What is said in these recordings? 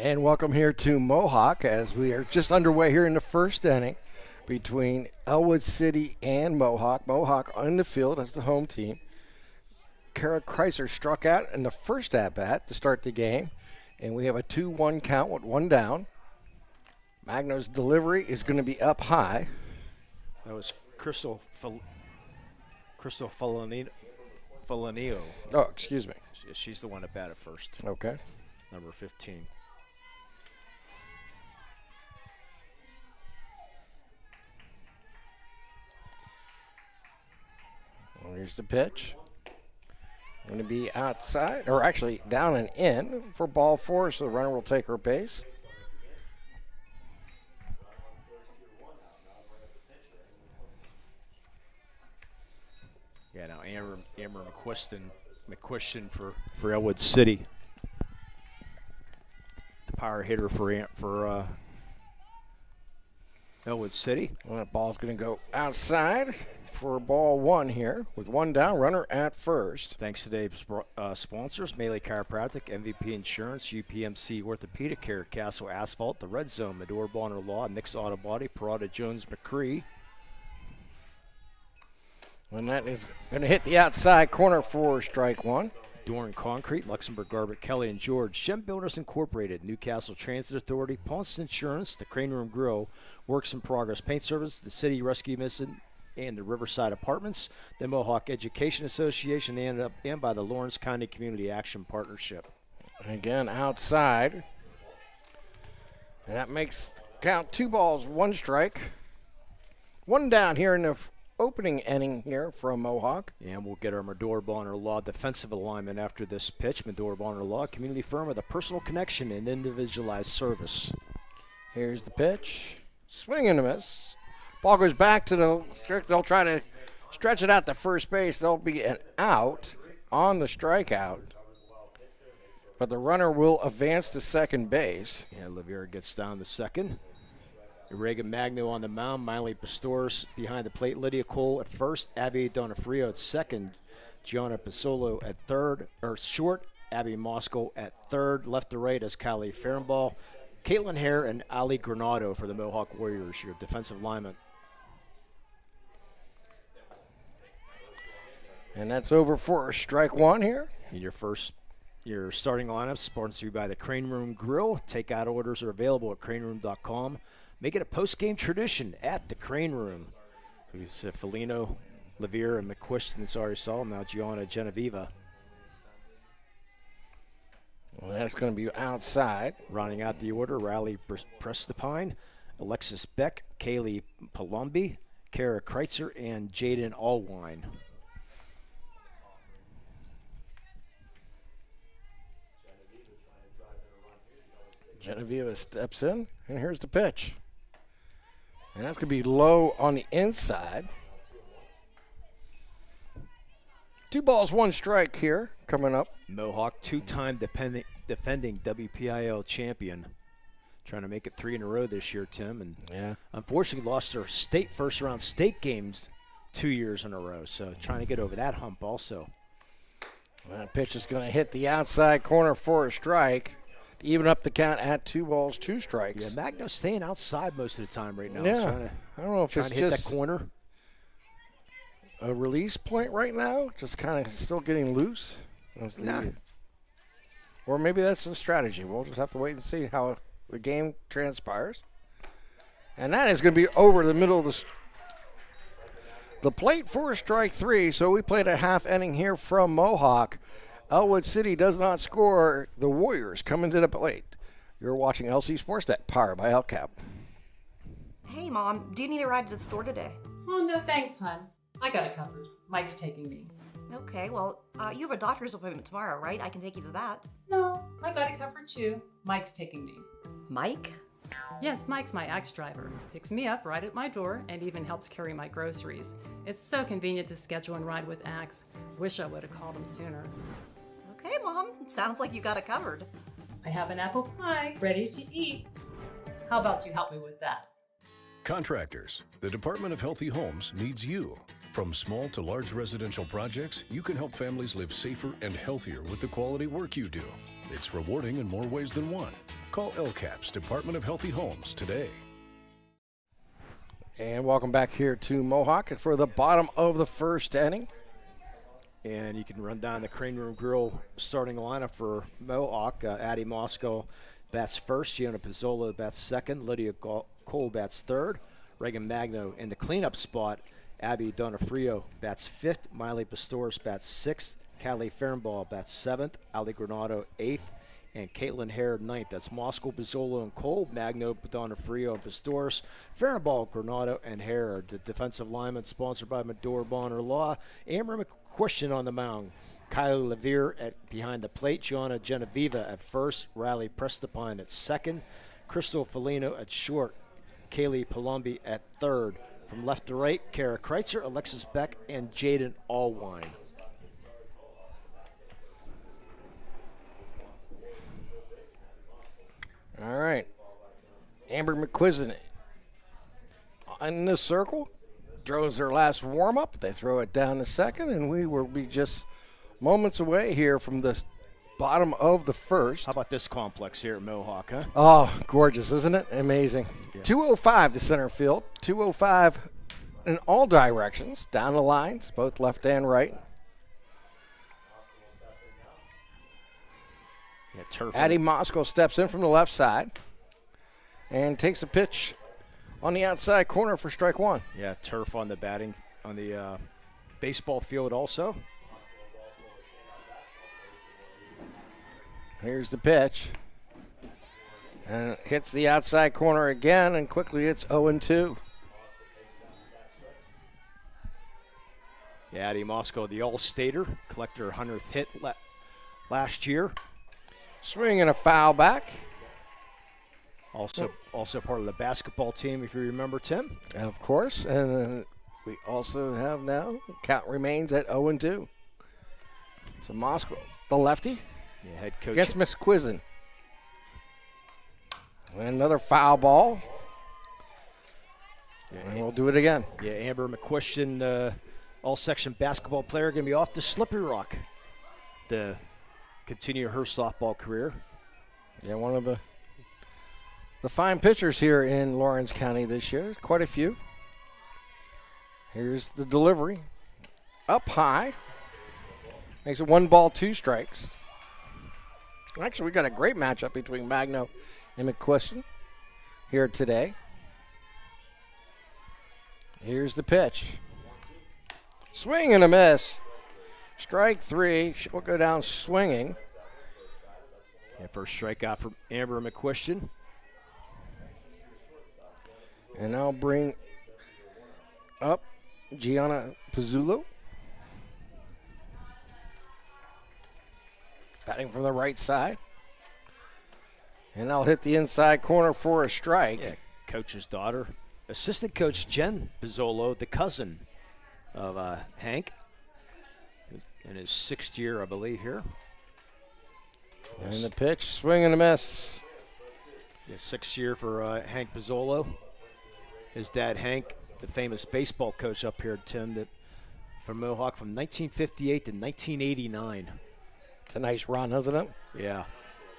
And welcome here to Mohawk as we are just underway here in the first inning between Ellwood City and Mohawk. Mohawk on the field as the home team. Kara Kreiser struck out in the first at-bat to start the game, and we have a 2-1 count with one down. Magno's delivery is going to be up high. That was Crystal Folanio. Oh, excuse me. She's the one that batted first. Okay. Number 15. Well, here's the pitch. Going to be outside, or actually down and in for ball 4, so the runner will take her base. Yeah, now Amber McQuiston for Ellwood City. The power hitter for Ellwood City. Well, that ball's going to go outside for ball 1 here with one down, runner at first. Thanks to today's sponsors, Melee Chiropractic, MVP Insurance, UPMC Orthopedic Care, Castle Asphalt, The Red Zone, Medora Bonner Law, Nick's Auto Body, Parada Jones McCree. And that is going to hit the outside corner for strike 1. Doran Concrete, Luxembourg Garbett, Kelly and George, Gem Builders Incorporated, Newcastle Transit Authority, Ponce Insurance, the Crane Room Grill, Works in Progress Paint Service, the City Rescue Mission, and the Riverside Apartments, the Mohawk Education Association, and by the Lawrence County Community Action Partnership. Again, outside. And that makes count 2 balls, 1 strike. One down here in the opening inning here from Mohawk. And we'll get our Medora Bonner Law defensive alignment after this pitch. Medora Bonner Law, community firm with a personal connection and individualized service. Here's the pitch. Swing and a miss. Ball goes back to the strict. They'll try to stretch it out to first base. There'll be an out on the strikeout. But the runner will advance to second base. Yeah, Laviera gets down to second. Reagan Magno on the mound. Miley Pastores behind the plate. Lydia Cole at first. Abby Donofrio at second. Gianna Pisolo at third, or short. Abby Moscow at third. Left to right as Kylie Fehrenball. Caitlin Hare and Ali Granado for the Mohawk Warriors, your defensive lineman. And that's over for strike 1 here. In your starting lineup, sponsored by the Crane Room Grill. Takeout orders are available at craneroom.com. Make it a post-game tradition at the Crane Room. We said Felino, Lavier, and McQuiston, sorry, Saul, now Gianna Genevieve. Well, that's going to be outside. Rounding out the order, Riley Prestapine, Alexis Beck, Kaylee Palombi, Kara Kreitzer, and Jaden Allwine. Genevieve steps in, and here's the pitch. And that's going to be low on the inside. 2 balls, 1 strike here coming up. Mohawk, 2-time defending WPIAL champion. Trying to make it 3 in a row this year, Tim. And yeah, unfortunately lost their first-round state games 2 years in a row. So trying to get over that hump also. That pitch is going to hit the outside corner for a strike. Even up the count at 2 balls, 2 strikes. Yeah, Magno's staying outside most of the time right now. Yeah, I don't know if it's trying to hit just that corner. A release point right now, just kind of still getting loose. Or maybe that's a strategy. We'll just have to wait and see how the game transpires. And that is going to be over the middle of the plate for strike 3. So we played a half inning here from Mohawk. Ellwood City does not score. The Warriors come into the plate. You're watching LC SportsNet, powered by LCAP. Hey, Mom, do you need a ride to the store today? Oh, no thanks, hon. I got it covered. Mike's taking me. Okay, well, you have a doctor's appointment tomorrow, right? I can take you to that. No, I got it covered too. Mike's taking me. Mike? Yes, Mike's my Axe driver. Picks me up right at my door and even helps carry my groceries. It's so convenient to schedule and ride with Axe. Wish I would have called him sooner. Okay, Mom. Sounds like you got it covered. I have an apple pie ready to eat. How about you help me with that? Contractors, the Department of Healthy Homes needs you. From small to large residential projects, you can help families live safer and healthier with the quality work you do. It's rewarding in more ways than one. Call LCAP's Department of Healthy Homes today. And welcome back here to Mohawk for the bottom of the first inning. And you can run down the Crane Room Grill starting lineup for Mohawk. Addie Moscow bats first. Gianna Pizzola bats second. Lydia Cole bats third. Reagan Magno in the cleanup spot. Abby Donofrio bats fifth. Miley Pastores bats sixth. Callie Fernball bats seventh. Ali Granado eighth. And Caitlin Hare ninth. That's Moscow, Pizzola, and Cole. Magno, Donofrio, and Pastores. Fernball, Granado, and Hare. The defensive lineman sponsored by Medora Bonner Law. Amber McQuistion on the mound. Kylie Levere behind the plate. Gianna Genevieva at first. Riley Prestapine at second. Crystal Felino at short. Kaylee Palombi at third. From left to right, Kara Kreitzer, Alexis Beck, and Jaden Allwine. All right. Amber McQuiston in the circle. Throws their last warm-up. They throw it down to second, and we will be just moments away here from the bottom of the first. How about this complex here at Mohawk, huh? Oh, gorgeous, isn't it? Amazing. Yeah. 205 to center field. 205 in all directions, down the lines, both left and right. Yeah, turf. Addie Moscow steps in from the left side and takes a pitch on the outside corner for strike one. Yeah, turf on the batting, on the baseball field also. Here's the pitch. And it hits the outside corner again, and quickly it's 0-2. Yeah, Addie Moscow, the All-Stater, collected her 100th hit last year. Swing and a foul back. Also part of the basketball team, if you remember, Tim. Of course. And we also have now, count remains at 0-2. So Moscow, the lefty, Yeah, head coach. against McQuiston. And another foul ball. And we'll do it again. Yeah, Amber McQuiston, all-section basketball player, going to be off to Slippery Rock to continue her softball career. Yeah, one of the fine pitchers here in Lawrence County this year. Quite a few. Here's the delivery. Up high. Makes it 1 ball, 2 strikes. Actually, we got a great matchup between Magno and McQuiston here today. Here's the pitch. Swing and a miss. Strike 3. She'll go down swinging. Yeah, first strikeout from Amber McQuiston. And I'll bring up Gianna Pizzulo. Batting from the right side. And I'll hit the inside corner for a strike. Yeah, coach's daughter. Assistant coach Jen Pizzolo, the cousin of Hank, in his 6th year, I believe, here. And the pitch, swing and a miss. Yeah, 6th year for Hank Pizzolo. His dad, Hank, the famous baseball coach up here, Tim, that from Mohawk from 1958 to 1989. It's a nice run, isn't it? Yeah,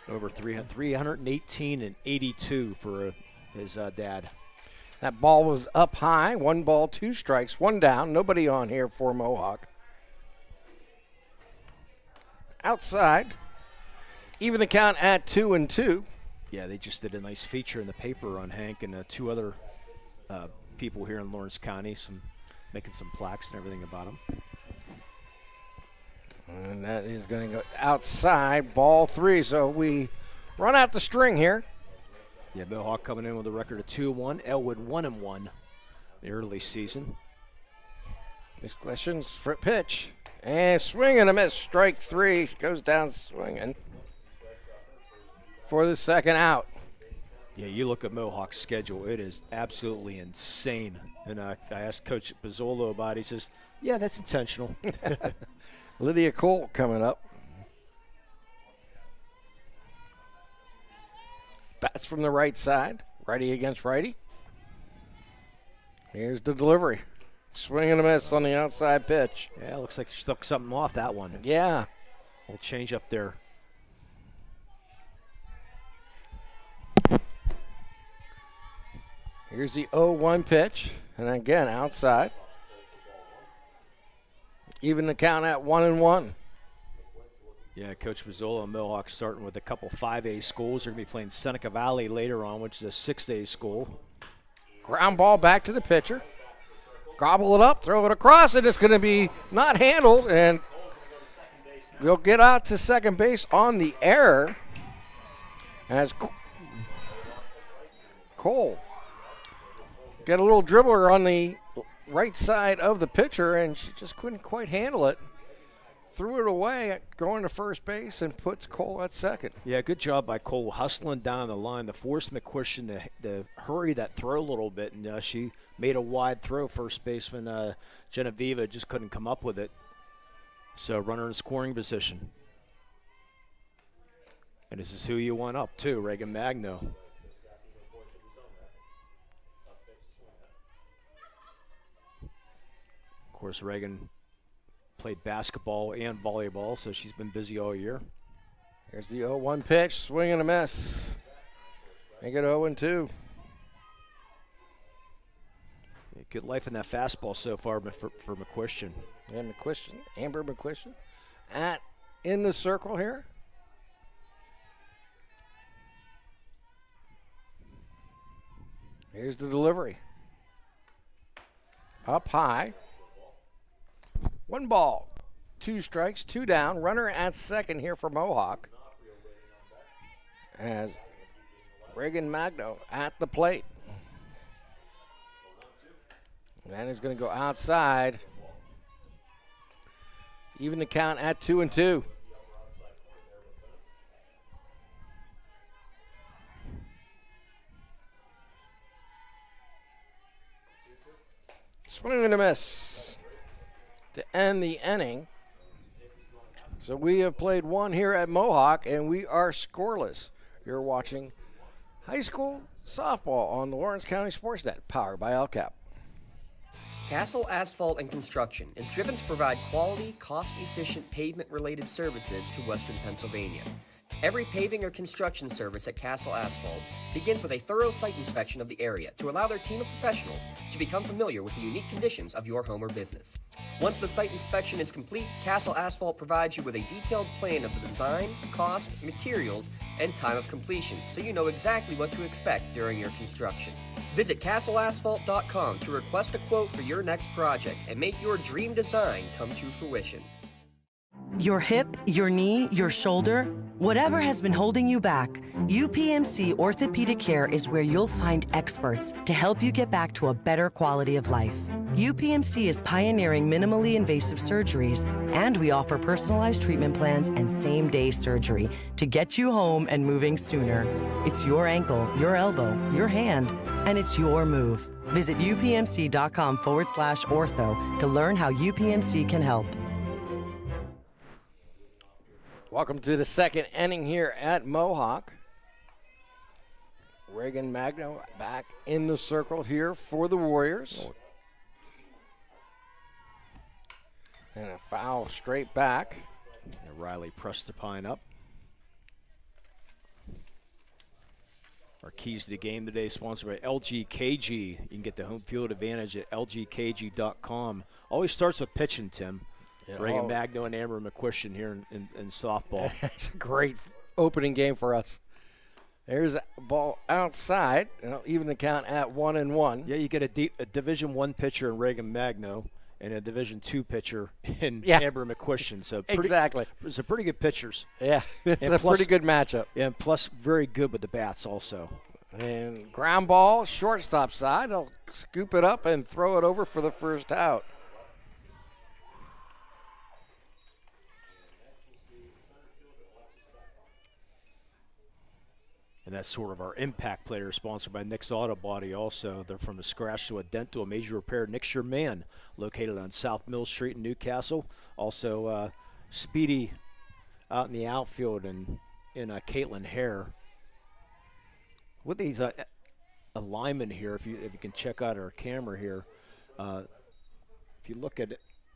over 318 and 82 for his dad. That ball was up high. 1 ball, 2 strikes, 1 down. Nobody on here for Mohawk. Outside. Even the count at 2-2. Yeah, they just did a nice feature in the paper on Hank and 2 other people here in Lawrence County, making some plaques and everything about him. And that is going to go outside, ball 3. So we run out the string here. Yeah, Mohawk coming in with a record of 2-1. Ellwood 1-1 the early season. Next questions for pitch. And swing and a miss. Strike 3. Goes down swinging for the second out. Yeah, you look at Mohawk's schedule. It is absolutely insane. And I asked Coach Pizzolo about it. He says, yeah, that's intentional. Lydia Cole coming up. Bats from the right side. Righty against righty. Here's the delivery. Swing and a miss on the outside pitch. Yeah, looks like she took something off that one. Yeah. We'll change up there. Here's the 0-1 pitch, and again outside. Even the count at 1-1. Yeah, Coach Mazzola and Mohawk starting with a couple 5A schools. They're going to be playing Seneca Valley later on, which is a 6A school. Ground ball back to the pitcher. Gobble it up, throw it across, and it's going to be not handled, and we'll get out to second base on the error as Cole got a little dribbler on the right side of the pitcher, and she just couldn't quite handle it. Threw it away, going to first base, and puts Cole at second. Yeah, good job by Cole hustling down the line to force McQuistion to hurry that throw a little bit, and she made a wide throw. First baseman Genevieve just couldn't come up with it. So runner in scoring position. And this is who you want up too, Reagan Magno. Of course, Reagan played basketball and volleyball, so she's been busy all year. Here's the 0-1 pitch, swing and a miss. Make it 0-2. Good life in that fastball so far for McQuistion. Yeah, McQuistion, Amber McQuistion, in the circle here. Here's the delivery. Up high. 1 ball, 2 strikes, 2 down. Runner at second here for Mohawk. As Reagan Magno at the plate. And that is going to go outside. Even the count at 2-2. Swing and a miss to end the inning. So we have played 1 here at Mohawk, and we are scoreless. You're watching high school softball on the Lawrence County SportsNet, powered by LCAP. Castle Asphalt and Construction is driven to provide quality, cost-efficient pavement-related services to Western Pennsylvania. Every paving or construction service at Castle Asphalt begins with a thorough site inspection of the area to allow their team of professionals to become familiar with the unique conditions of your home or business. Once the site inspection is complete, Castle Asphalt provides you with a detailed plan of the design, cost, materials, and time of completion, so you know exactly what to expect during your construction. Visit castleasphalt.com to request a quote for your next project and make your dream design come to fruition. Your hip, your knee, your shoulder, whatever has been holding you back, UPMC Orthopedic Care is where you'll find experts to help you get back to a better quality of life. UPMC is pioneering minimally invasive surgeries, and we offer personalized treatment plans and same-day surgery to get you home and moving sooner. It's your ankle, your elbow, your hand, and it's your move. Visit upmc.com/ortho to learn how UPMC can help. Welcome to the second inning here at Mohawk. Reagan Magno back in the circle here for the Warriors. And a foul straight back. And Riley Prestapine up. Our keys to the game today sponsored by LGKG. You can get the home field advantage at lgkg.com. Always starts with pitching, Tim. Reagan Magno and Amber McQuistion here in softball. That's a great opening game for us. There's a ball outside, even the count at 1-1. Yeah, you get a Division I pitcher in Reagan Magno and a Division II pitcher in Amber McQuistion. So exactly. So pretty good pitchers. Yeah, it's a pretty good matchup. And plus very good with the bats also. And ground ball, shortstop side. I'll scoop it up and throw it over for the first out. And that's sort of our impact player, sponsored by Nick's Auto Body also. They're from a scratch to a dent to a major repair. Nick's Your Man, located on South Mill Street in Newcastle. Also, Speedy out in the outfield and in Caitlin Hare. With these alignment here, if you can check out our camera here, if you look at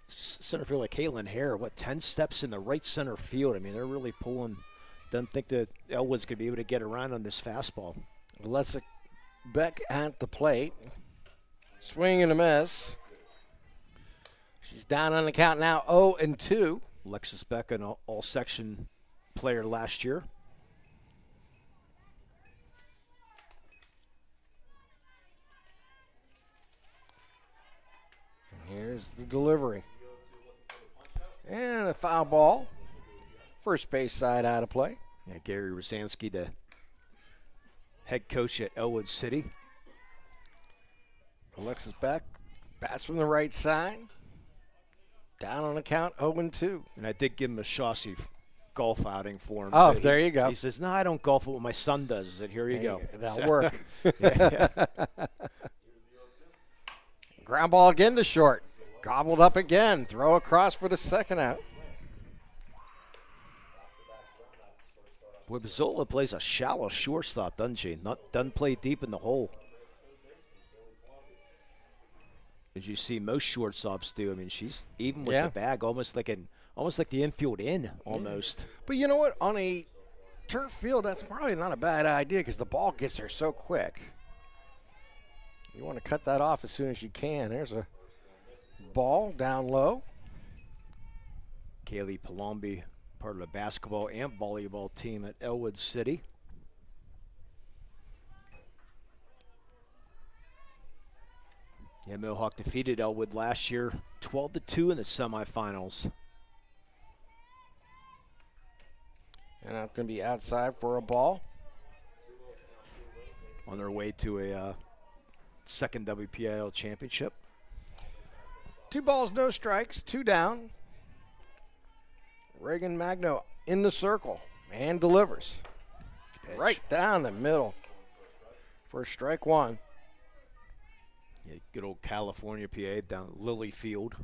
center field like Caitlin Hare, 10 steps in the right center field. I mean, they're really pulling. Doesn't think that Ellwood's going to be able to get around on this fastball. Alessa Beck at the plate. Swing and a miss. She's down on the count now, 0-2. Alexis Beck, an all-section player last year. And here's the delivery. And a foul ball. First base side out of play. Yeah, Gary Rosansky, the head coach at Ellwood City. Alexis Beck bats from the right side. Down on the count, 0-2. And I did give him a Chauncey golf outing for him. Oh, So there you go. He says, no, I don't golf, but what my son does. I said, here you go. That'll So- work. Yeah. Ground ball again to short. Gobbled up again. Throw across for the second out. Boy, Bazzola plays a shallow shortstop, doesn't she? Doesn't play deep in the hole. As you see most shortstops do. I mean, she's even with the bag, almost like the infield in, almost. But you know what? On a turf field, that's probably not a bad idea because the ball gets there so quick. You want to cut that off as soon as you can. There's a ball down low. Kaylee Palombi, part of the basketball and volleyball team at Ellwood City. Yeah, Mohawk defeated Ellwood last year, 12-2 in the semifinals. And that's going to be outside for a ball. On their way to a second WPIAL championship. 2 balls, no strikes, 2 down. Reagan Magno in the circle and delivers. Pitch. Right down the middle for strike 1. Yeah, good old California PA down at Lily Field.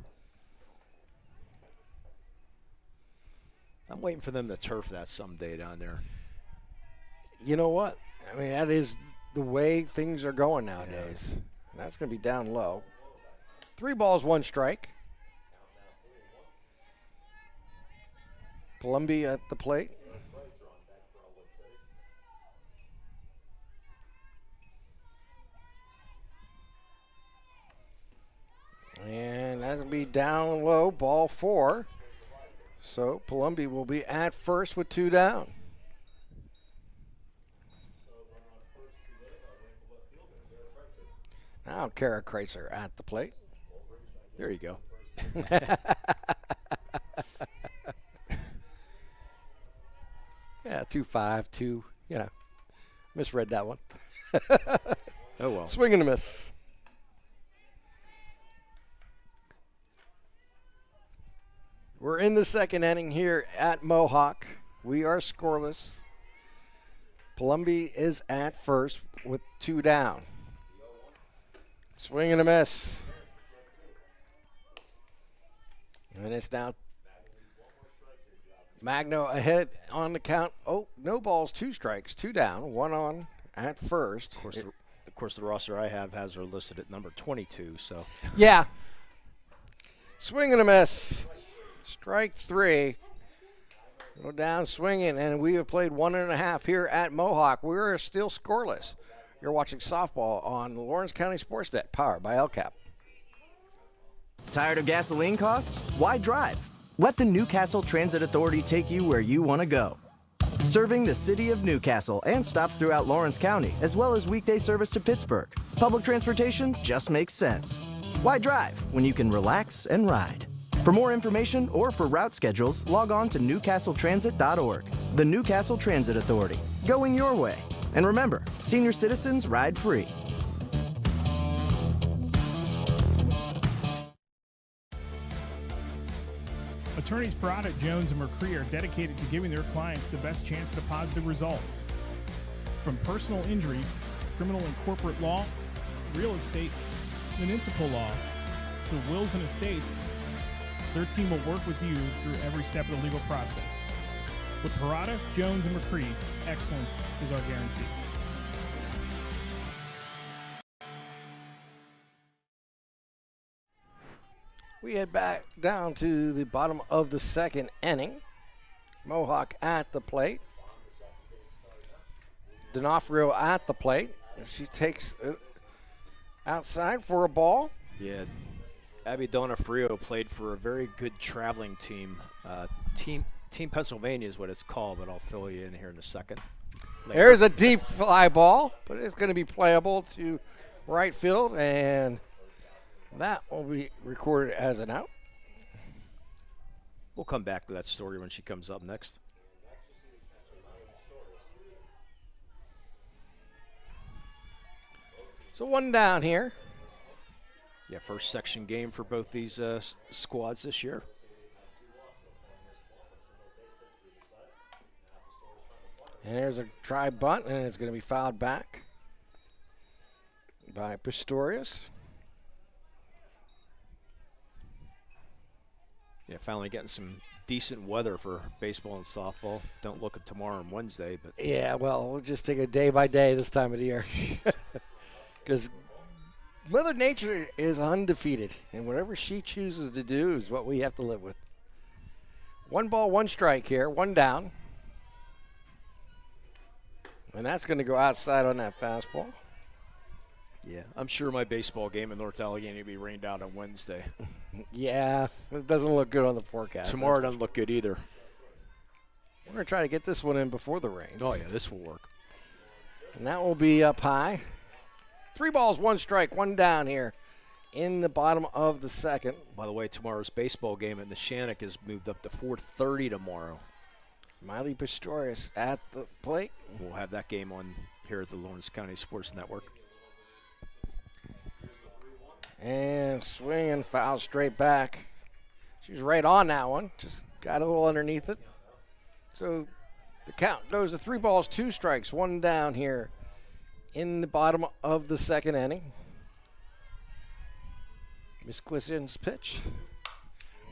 I'm waiting for them to turf that someday down there. You know what? I mean, that is the way things are going nowadays. And that's going to be down low. 3 balls, 1 strike. Palumbi at the plate. And that'll be down low, ball 4. So Palumbi will be at first with 2 down. Now Kara Kreitzer at the plate. There you go. Yeah, 2-5, 2. Yeah, misread that one. Oh, well. Swing and a miss. We're in the second inning here at Mohawk. We are scoreless. Palumbi is at first with 2 down. Swing and a miss. And it's now Magno ahead on the count. Oh, no balls, 2 strikes, 2 down, 1 on at first. Of course, the roster I have has her listed at number 22. So Yeah. Swing and a miss. Strike 3. Go down swinging, and we have played 1.5 here at Mohawk. We're still scoreless. You're watching softball on the Lawrence County SportsNet, powered by LCAP. Tired of gasoline costs? Why drive? Let the Newcastle Transit Authority take you where you want to go. Serving the city of Newcastle and stops throughout Lawrence County, as well as weekday service to Pittsburgh. Public transportation just makes sense. Why drive when you can relax and ride? For more information or for route schedules, log on to newcastletransit.org. The Newcastle Transit Authority, going your way. And remember, senior citizens ride free. Attorneys Parada, Jones, and McCree are dedicated to giving their clients the best chance at a positive result. From personal injury, criminal and corporate law, real estate, municipal law, to wills and estates, their team will work with you through every step of the legal process. With Parada, Jones, and McCree, excellence is our guarantee. We head back down to the bottom of the second inning. Mohawk at the plate. D'Onofrio at the plate. She takes it outside for a ball. Yeah, Abby Donofrio played for a very good traveling team. Team Pennsylvania is what it's called, but I'll fill you in here in a second. There's a deep fly ball, but it's going to be playable to right field, and that will be recorded as an out. We'll come back to that story when she comes up next. So one down here. Yeah, first section game for both these squads this year. And there's a try bunt, and it's going to be fouled back by Pistorius. Yeah, finally getting some decent weather for baseball and softball. Don't look at tomorrow and Wednesday, but Yeah, well, we'll just take it day by day this time of the year. Because Mother Nature is undefeated, and whatever she chooses to do is what we have to live with. 1 ball, 1 strike here, 1 down. And that's going to go outside on that fastball. yeah, I'm sure my baseball game in North Allegheny will be rained out on Wednesday. Yeah, it doesn't look good on the forecast. Tomorrow doesn't look good either. We're going to try to get this one in before the rains. Oh, yeah, this will work. And that will be up high. 3 balls, 1 strike, 1 down here in the bottom of the second. By the way, tomorrow's baseball game at Neshannock is moved up to 4:30 tomorrow. Miley Pistorius at the plate. We'll have that game on here at the Lawrence County Sports Network. And swing and foul straight back. She was right on that one. Just got a little underneath it. So the count goes to 3 balls, 2 strikes, 1 down here in the bottom of the second inning. Miss Quison's pitch.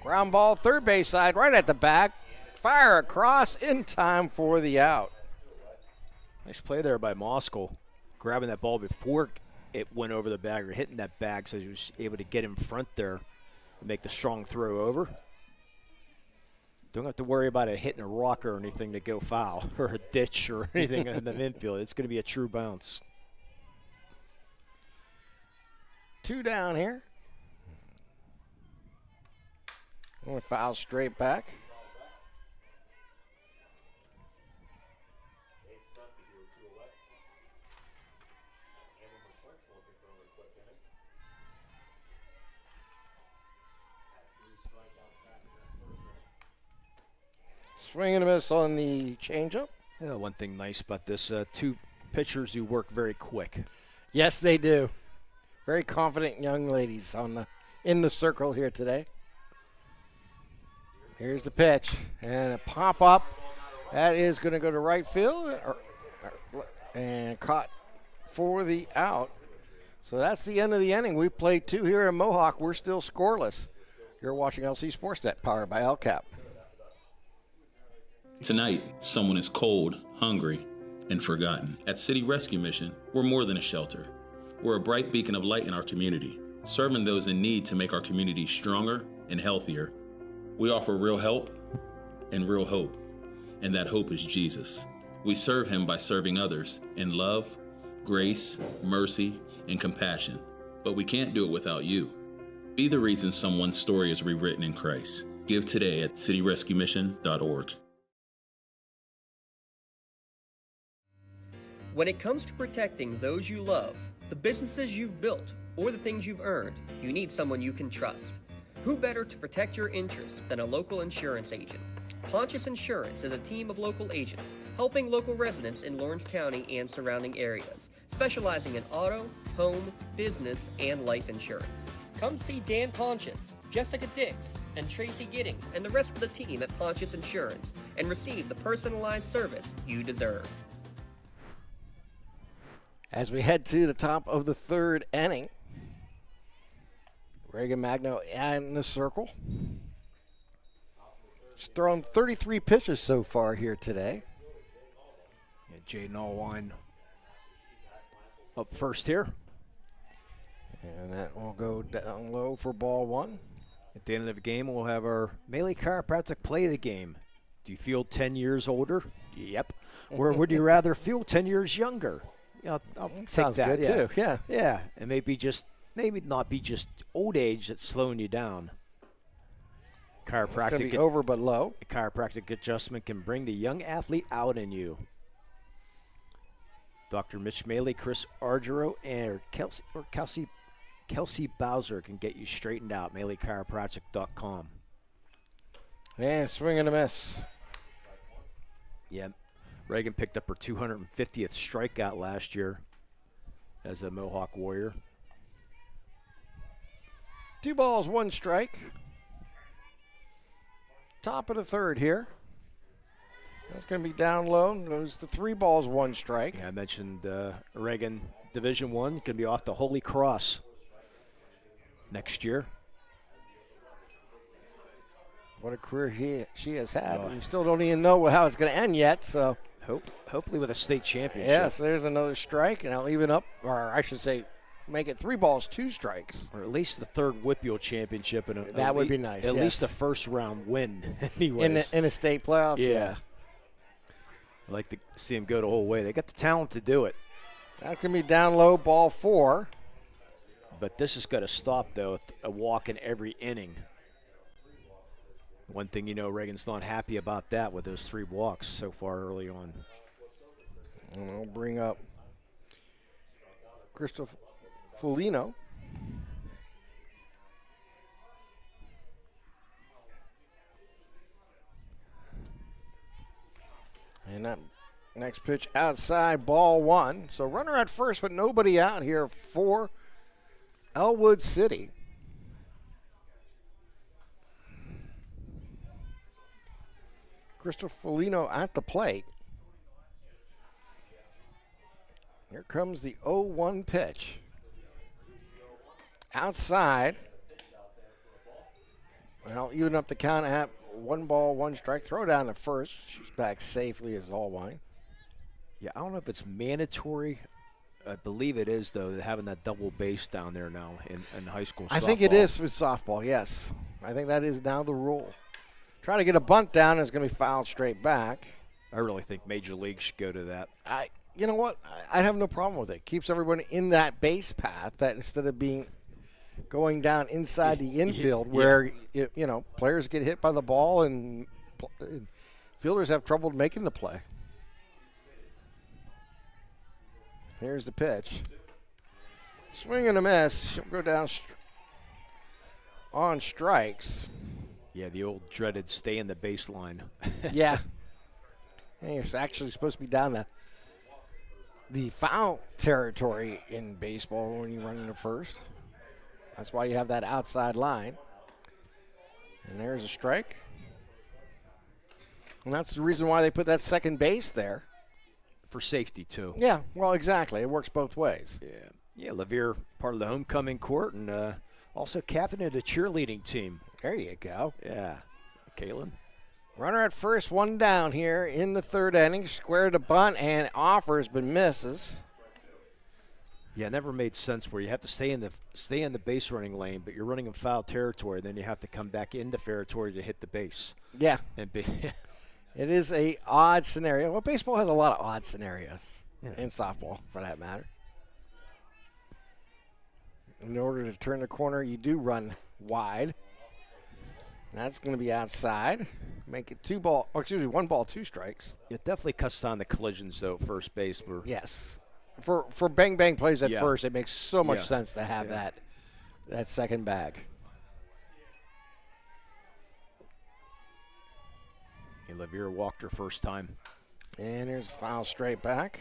Ground ball, third base side, right at the back. Fire across in time for the out. Nice play there by Moskal, grabbing that ball before it went over the bag or hitting that bag, so he was able to get in front there and make the strong throw over. Don't have to worry about it hitting a rock or anything to go foul or a ditch or anything in the infield. It's going to be a true bounce. 2 down here. And foul straight back. Swing and a miss on the changeup. Yeah, one thing nice about this, 2 pitchers who work very quick. Yes, they do. Very confident young ladies in the circle here today. Here's the pitch and a pop up. That is going to go to right field and caught for the out. So that's the end of the inning. We've played 2 here in Mohawk. We're still scoreless. You're watching LC SportsNet, powered by LCAP. Tonight, someone is cold, hungry, and forgotten. At City Rescue Mission, we're more than a shelter. We're a bright beacon of light in our community, serving those in need to make our community stronger and healthier. We offer real help and real hope, and that hope is Jesus. We serve him by serving others in love, grace, mercy, and compassion. But we can't do it without you. Be the reason someone's story is rewritten in Christ. Give today at cityrescuemission.org. When it comes to protecting those you love, the businesses you've built, or the things you've earned, you need someone you can trust. Who better to protect your interests than a local insurance agent? Pontius Insurance is a team of local agents helping local residents in Lawrence County and surrounding areas, specializing in auto, home, business, and life insurance. Come see Dan Pontius, Jessica Dix, and Tracy Giddings, and the rest of the team at Pontius Insurance, and receive the personalized service you deserve. As we head to the top of the third inning, Reagan Magno in the circle. He's thrown 33 pitches so far here today. Yeah, Jaden Allwine up first here. And that will go down low for ball 1. At the end of the game, we'll have our Melee Chiropractic play of the game. Do you feel 10 years older? Yep. Or would you rather feel 10 years younger? I'll take Sounds that. good, too. Yeah. Yeah, and maybe not be just old age that's slowing you down. It's going to Chiropractic be over but low. chiropractic adjustment can bring the young athlete out in you. Dr. Mitch Maley, Chris Argero, and Kelsey Bowser can get you straightened out. MaleyChiropractic.com. And swing and a miss. Yeah, Reagan picked up her 250th strikeout last year as a Mohawk Warrior. 2 balls, 1 strike. Top of the third here. That's going to be down low. Goes the 3 balls, 1 strike. Yeah, I mentioned Reagan Division I going to be off to Holy Cross next year. What a career she has had. We still don't even know how it's going to end yet. So hopefully with a state championship. Yes, there's another strike, and I'll even up, or I should say, make it 3 balls, 2 strikes. Or at least the third WPIAL championship. And That would be nice, At yes. least a first round win, anyways. In the state playoffs. Yeah. I'd like to see them go the whole way. They got the talent to do it. That can be down low, ball 4. But this has got to stop, though, with a walk in every inning. One thing Reagan's not happy about that with those 3 walks so far early on. And I'll bring up Christopher Folino. And that next pitch outside, ball 1. So runner at first, but nobody out here for Ellwood City. Christopher Folino at the plate. Here comes the 0-1 pitch. Outside. Well, even up the count at 1 ball, 1 strike. Throw down to first. She's back safely as Allwine. Yeah, I don't know if it's mandatory. I believe it is, though, having that double base down there now in high school softball. I think it is with softball, yes. I think that is now the rule. Trying to get a bunt down is going to be fouled straight back. I really think Major League should go to that. You know what? I have no problem with it. Keeps everyone in that base path that instead of going down inside the infield where, players get hit by the ball and fielders have trouble making the play. Here's the pitch. Swing and a miss. She'll go down on strikes. Yeah, the old dreaded stay in the baseline. Yeah. And you're actually supposed to be down the foul territory in baseball when you run into first. That's why you have that outside line. And there's a strike. And that's the reason why they put that second base there. For safety, too. Yeah, well, exactly. It works both ways. Yeah, Lavier, part of the homecoming court, and also captain of the cheerleading team. There you go. Yeah, Kaylin. Runner at first, 1 down here in the 3rd inning. Square to bunt and offers, but misses. Yeah, it never made sense where you have to stay in the base running lane, but you're running in foul territory, then you have to come back into fair territory to hit the base. Yeah. And be It is a odd scenario. Well, baseball has a lot of odd scenarios, and softball, for that matter. In order to turn the corner, you do run wide. That's going to be outside. Make it 1 ball, 2 strikes. It definitely cuts down the collisions, though, at first base. Yes. For bang-bang plays at Yeah. first, it makes so much Yeah. sense to have that second bag. Lavier walked her first time. And here's a foul straight back.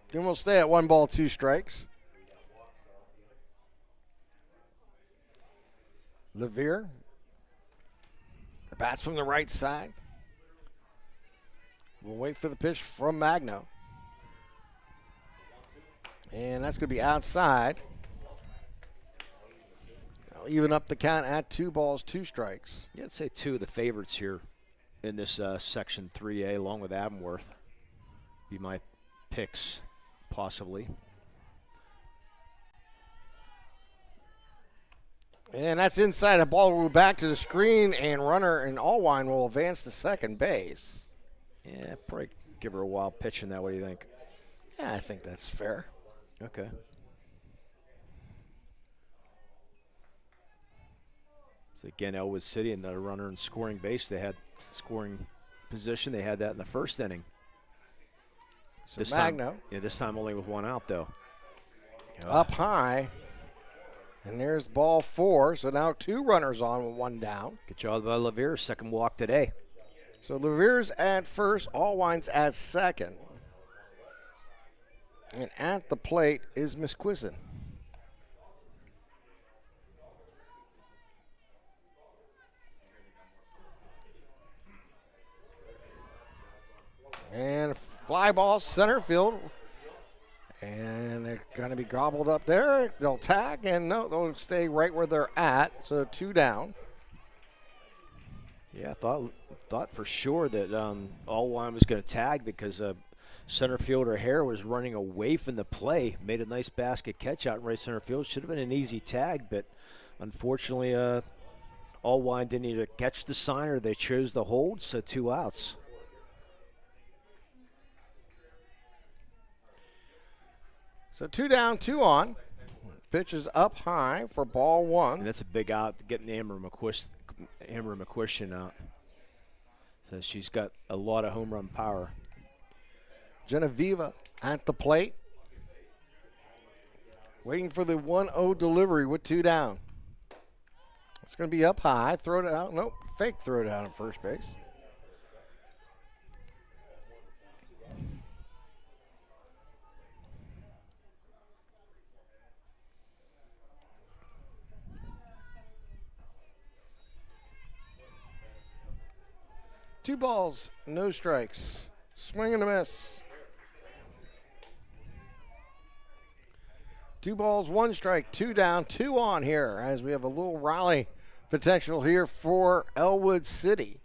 Then we'll stay at 1 ball, 2 strikes. Lavier bats from the right side. We'll wait for the pitch from Magno. And that's going to be outside. I'll even up the count at 2 balls, 2 strikes. Yeah, I'd say 2 of the favorites here in this Section 3A, along with Avonworth. Be my picks, possibly. And that's inside. A ball will go back to the screen, and runner and Allwine will advance to second base. Yeah, probably give her a wild pitch in that. What do you think? Yeah, I think that's fair. Okay. So again, Ellwood City and the runner in scoring base. They had scoring position. They had that in the first inning. So Magno. This time only with one out, though. Up high. And there's ball 4. So now 2 runners on with 1 down. Good job by Levere. Second walk today. So Levere's at first. Allwine's at second. And at the plate is Miss Quisson. And fly ball center field. And they're going to be gobbled up there. They'll tag, and no, they'll stay right where they're at. So 2 down. Yeah, I thought for sure that Allwine was going to tag because center fielder Hare was running away from the play. Made a nice basket catch out in right center field. Should have been an easy tag, but unfortunately Allwine didn't either catch the sign or they chose to hold, so 2 outs. So 2 down, 2 on. Pitch is up high for ball 1. And that's a big out, getting Amber McQuistion out. So she's got a lot of home run power. Genevieve at the plate. Waiting for the 1-0 delivery with 2 down. It's going to be up high. Throw it out. Nope. Fake throw it out at first base. Two balls, no strikes. Swing and a miss. 2 balls, 1 strike, 2 down, 2 on here as we have a little rally potential here for Ellwood City.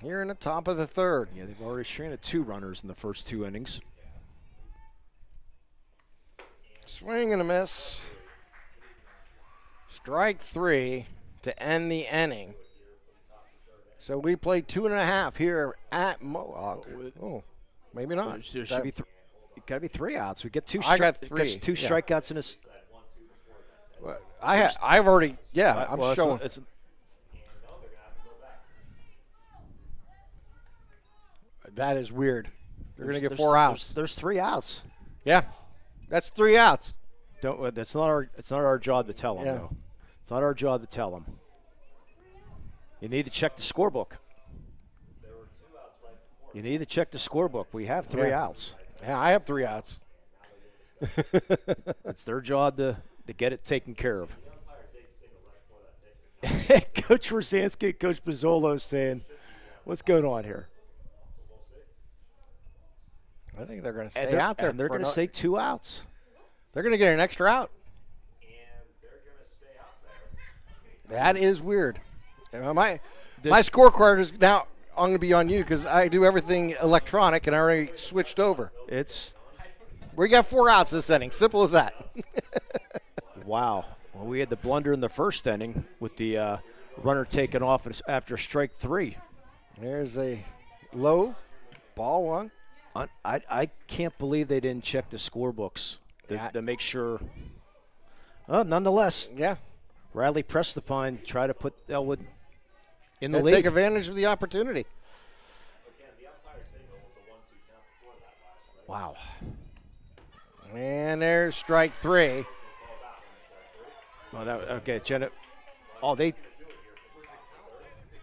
Here in the top of the 3rd. Yeah, they've already stranded 2 runners in the first 2 innings. Swing and a miss. Strike 3 to end the inning. So we played 2.5 here at Mohawk. Oh, maybe not. There should be got to be 3 outs. We get 2. I got 3. Two strikeouts in this. I've already. Yeah, I'm showing. That is weird. They're going to get 4 outs. There's 3 outs. Yeah, that's 3 outs. That's not our. It's not our job to tell them. Yeah. Though. It's not our job to tell them. You need to check the scorebook. You need to check the scorebook. We have 3 outs. Yeah, I have 3 outs. It's their job to get it taken care of. Coach Rosansky, Coach Pizzolo saying, what's going on here? I think they're going to stay out there. And they're going to say 2 outs. They're going to get an extra out. That is weird. You know, my scorecard is now going to be on you because I do everything electronic and I already switched over. We got 4 outs this inning. Simple as that. Wow. Well, we had the blunder in the first inning with the runner taken off after strike 3. There's a low ball 1. I can't believe they didn't check the scorebooks to make sure. Nonetheless. Yeah. Riley pressed upon, try to put Ellwood in the and lead. Take advantage of the opportunity. Wow. And there's strike 3. Well,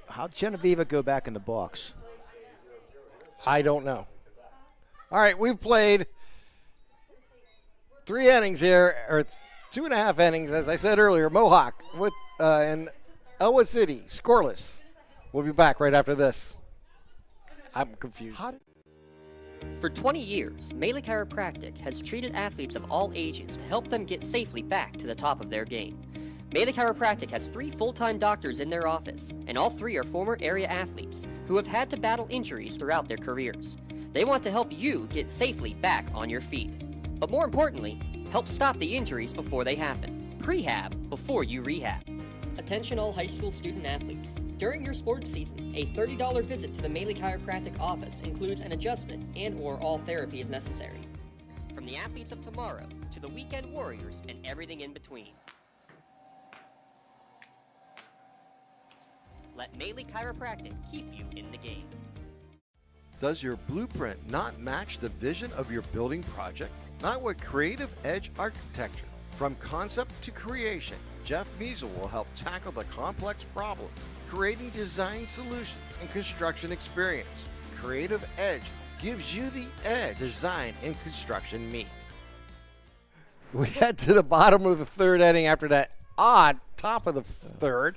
how'd Genevieve go back in the box? I don't know. All right, we've played 3 innings here, or 2.5 innings, as I said earlier. Mohawk with and Ellwood City scoreless. We'll be back right after this. I'm confused. For 20 years, Melee Chiropractic has treated athletes of all ages to help them get safely back to the top of their game. Melee Chiropractic has 3 full-time doctors in their office, and all 3 are former area athletes who have had to battle injuries throughout their careers. They want to help you get safely back on your feet. But more importantly, help stop the injuries before they happen. Prehab before you rehab. Attention all high school student athletes. During your sports season, a $30 visit to the Maley Chiropractic office includes an adjustment and/or all therapy is necessary. From the athletes of tomorrow to the weekend warriors and everything in between. Let Maley Chiropractic keep you in the game. Does your blueprint not match the vision of your building project? Not with Creative Edge Architecture. From concept to creation, Jeff Measle will help tackle the complex problems, creating design solutions and construction experience. Creative Edge gives you the edge design and construction meet. We head to the bottom of the third inning after that odd top of the third.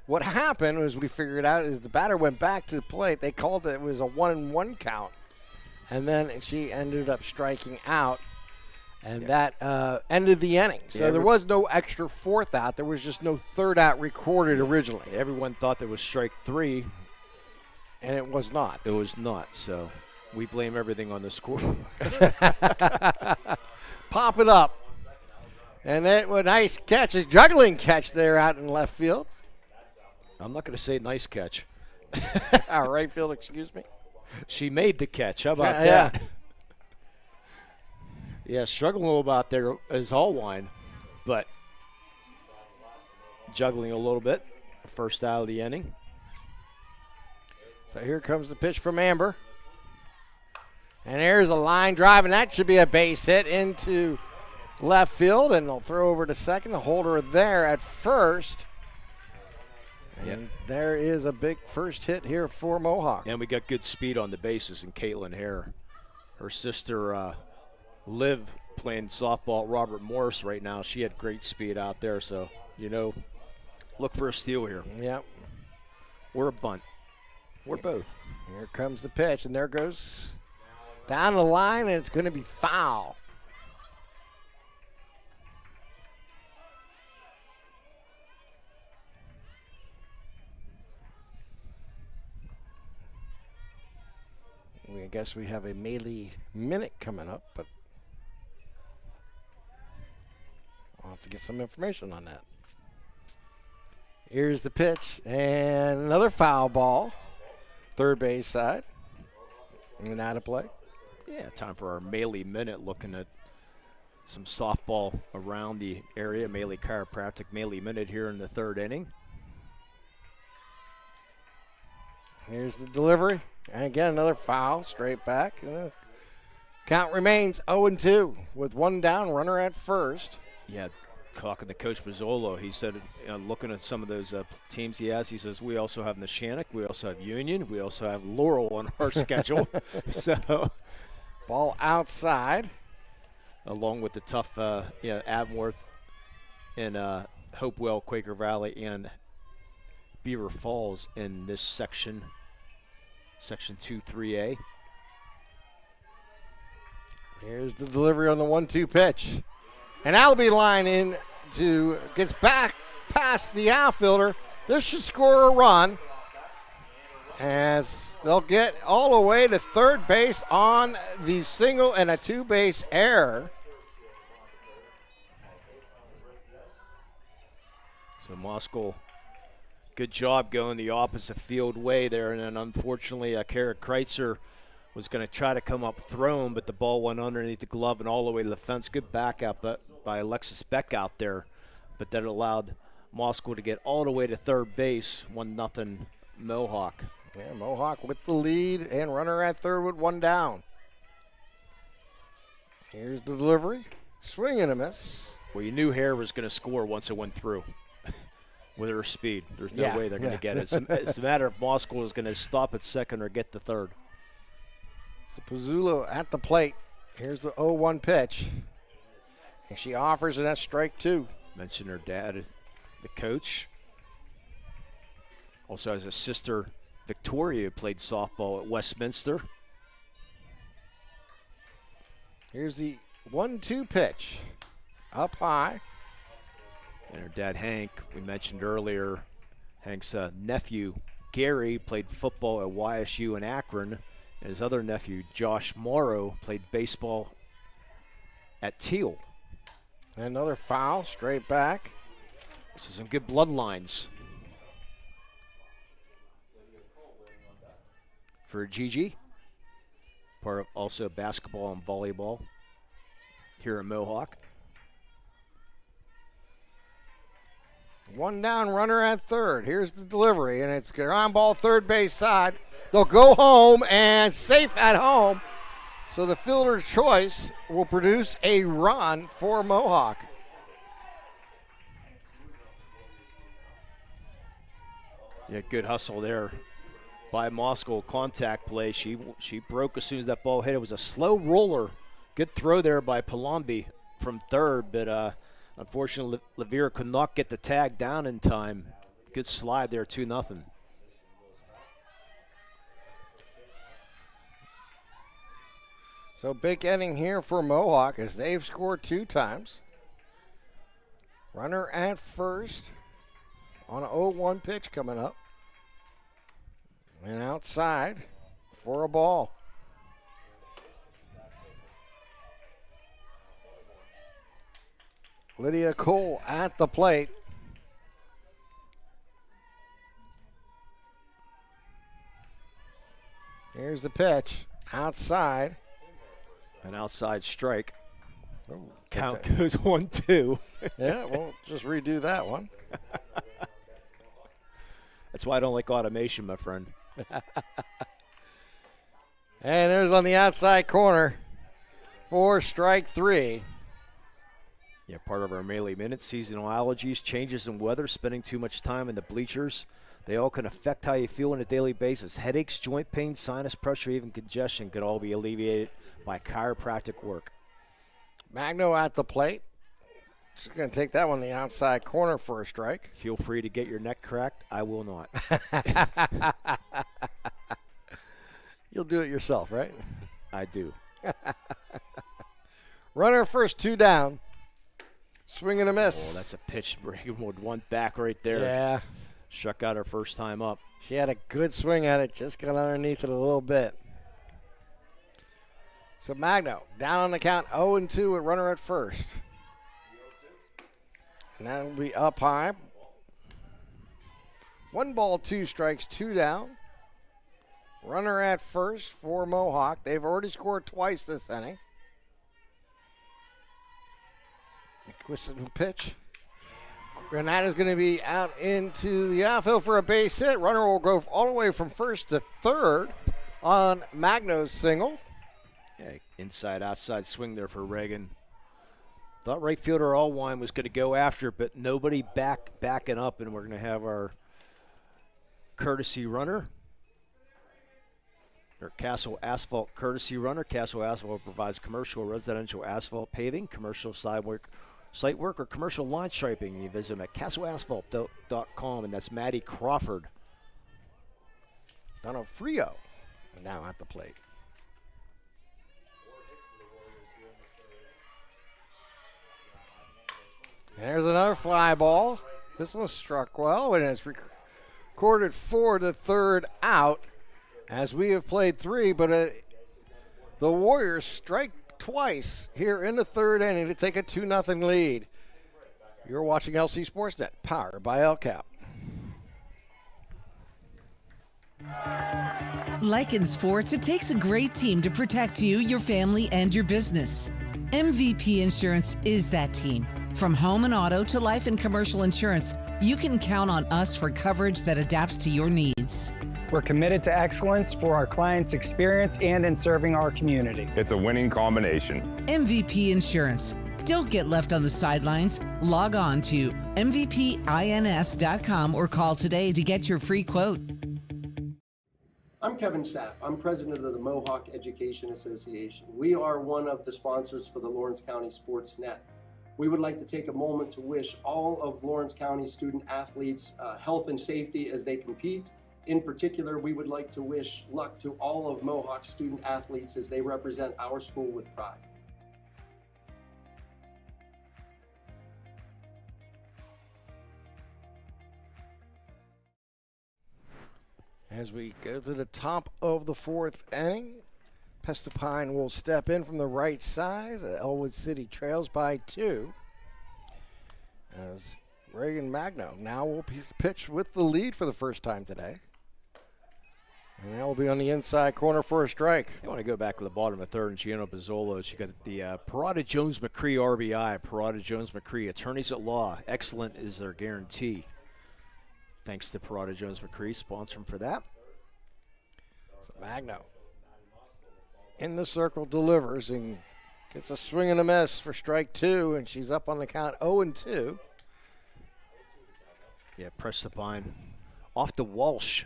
What happened was we figured out is the batter went back to the plate. They called it was a 1-1 count. And then she ended up striking out. And that ended the inning. So there was no extra fourth out. There was just no third out recorded originally. Everyone thought there was strike 3. And it was not. It was not. So we blame everything on the score. Pop it up. And it was a nice catch, a juggling catch there out in left field. I'm not going to say nice catch. Right field, excuse me. She made the catch. How about that? Yeah, struggling a little bit out there is Allwine, but juggling a little bit. First out of the inning. So here comes the pitch from Amber. And there's a line drive, and that should be a base hit into left field, and they'll throw over to second. The holder there at first. And there is a big first hit here for Mohawk. And we got good speed on the bases in Caitlin Hare. Her sister Liv playing softball at Robert Morris right now. She had great speed out there, so, look for a steal here. Yep. Or a bunt. Or both. Here comes the pitch, and there goes down the line, and it's going to be foul. I guess we have a Maley minute coming up, but I'll have to get some information on that. Here's the pitch, and another foul ball. Third base side. And out of play. Yeah, time for our Maley minute, looking at some softball around the area. Maley Chiropractic Maley minute here in the third inning. Here's the delivery. And again, another foul, straight back. Count remains 0-2 with one down, runner at first. Yeah, talking to Coach Mazzolo, he said, looking at some of those teams he has, he says, we also have Neshannock, we also have Union, we also have Laurel on our schedule. So, ball outside. Along with the tough Avonworth and Hopewell, Quaker Valley, and Beaver Falls in this section 2-3A. Here's the delivery on the 1-2 pitch. And Albee line gets back past the outfielder. This should score a run as they'll get all the way to third base on the single and a two-base error. So Moskal, good job going the opposite field way there, and then unfortunately Kara Kreitzer was going to try to come up thrown, but the ball went underneath the glove and all the way to the fence. Good back out by Alexis Beck out there, but that allowed Moskal to get all the way to third base, 1-0 Mohawk. Yeah, Mohawk with the lead and runner at third with one down. Here's the delivery. Swing and a miss. Well, you knew Hare was going to score once it went through. With her speed, there's no way they're going to get it. It's a matter of Moskal is going to stop at second or get to third. So Pizzulo at the plate. Here's the 0-1 pitch. And she offers, and that's strike 2. Mentioned her dad, the coach. Also has a sister, Victoria, who played softball at Westminster. Here's the 1-2 pitch. Up high. And her dad, Hank, we mentioned earlier, Hank's nephew, Gary, played football at YSU in Akron. And his other nephew, Josh Morrow, played baseball at Teal. Another foul, straight back. This is some good bloodlines for Gigi. Part of also basketball and volleyball here in Mohawk. One down, runner at third. Here's the delivery, and it's ground ball third base side. They'll go home and safe at home. So the fielder's choice will produce a run for Mohawk. Yeah, good hustle there by Moskal. Contact play. She broke as soon as that ball hit. It was a slow roller. Good throw there by Palombi from third, but unfortunately, Levere could not get the tag down in time. Good slide there, 2-0. So big inning here for Mohawk as they've scored 2 times. Runner at first on an 0-1 pitch coming up. And outside for a ball. Lydia Cole at the plate. Here's the pitch. Outside. An outside strike. Oh, Count goes 1-2. Yeah, we'll just redo that one. That's why I don't like automation, my friend. And there's on the outside corner for strike 3. Yeah, part of our melee minutes, seasonal allergies, changes in weather, spending too much time in the bleachers. They all can affect how you feel on a daily basis. Headaches, joint pain, sinus pressure, even congestion could all be alleviated by chiropractic work. Magno at the plate. She's going to take that one the outside corner for a strike. Feel free to get your neck cracked. I will not. You'll do it yourself, right? I do. Runner first, 2 down. Swing and a miss. Oh, that's a pitch. Bragenwood one back right there. Yeah. Struck out her first time up. She had a good swing at it, just got underneath it a little bit. So Magno down on the count, 0-2 with runner at first. And that'll be up high. 1 ball, 2 strikes, 2 down. Runner at first for Mohawk. They've already scored twice this inning. McQuiston pitch. And that is going to be out into the outfield for a base hit. Runner will go all the way from first to third on Magno's single. Yeah, inside, outside swing there for Reagan. Thought right fielder Allwine was going to go after it, but nobody backing up, and we're going to have our courtesy runner. Or Castle Asphalt courtesy runner. Castle Asphalt provides commercial, residential asphalt paving, commercial site work, or commercial line striping. You visit them at castleasphalt.com, and that's Maddie Crawford. Donofrio now at the plate. And there's another fly ball. This one struck well, and it's recorded for the third out. As we have played 3, but the Warriors strike twice here in the third inning to take a 2-0 lead. You're watching LC SportsNet, powered by LCAP. Like in sports, it takes a great team to protect you, your family, and your business. MVP Insurance is that team. From home and auto to life and commercial insurance, you can count on us for coverage that adapts to your needs. We're committed to excellence for our clients' experience and in serving our community. It's a winning combination. MVP Insurance. Don't get left on the sidelines. Log on to mvpins.com or call today to get your free quote. I'm Kevin Sapp. I'm president of the Mohawk Education Association. We are one of the sponsors for the Lawrence County SportsNet. We would like to take a moment to wish all of Lawrence County student athletes health and safety as they compete. In particular, we would like to wish luck to all of Mohawk student athletes as they represent our school with pride. As we go to the top of the 4th inning, Pestapine will step in from the right side. Ellwood City trails by 2. As Reagan Magno now will pitch with the lead for the first time today. And that will be on the inside corner for a strike. You want to go back to the bottom of the third, and Gianna Pizzolo. She got the Parada Jones McCree RBI. Parada Jones McCree, attorneys at law. Excellent is their guarantee. Thanks to Parada Jones McCree, sponsoring for that. So Magno in the circle delivers and gets a swing and a miss for strike 2, and she's up on the count 0-2. Yeah, Prestapine off to Walsh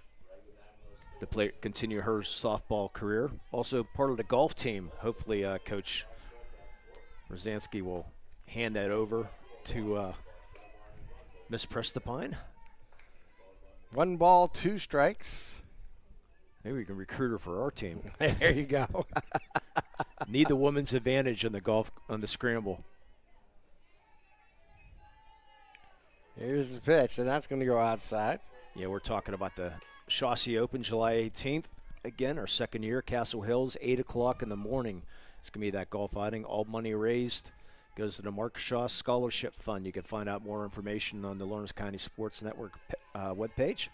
to continue her softball career. Also part of the golf team. Hopefully Coach Rosansky will hand that over to Miss Prestapine. 1 ball, 2 strikes. Maybe we can recruit her for our team. There you go. Need the woman's advantage on the scramble. Here's the pitch, and that's going to go outside. Yeah, we're talking about the Chaussee Open, July 18th. Again, our second year, Castle Hills, 8 o'clock in the morning. It's going to be that golf outing. All money raised goes to the Mark Shaw Scholarship Fund. You can find out more information on the Lawrence County Sports Network webpage.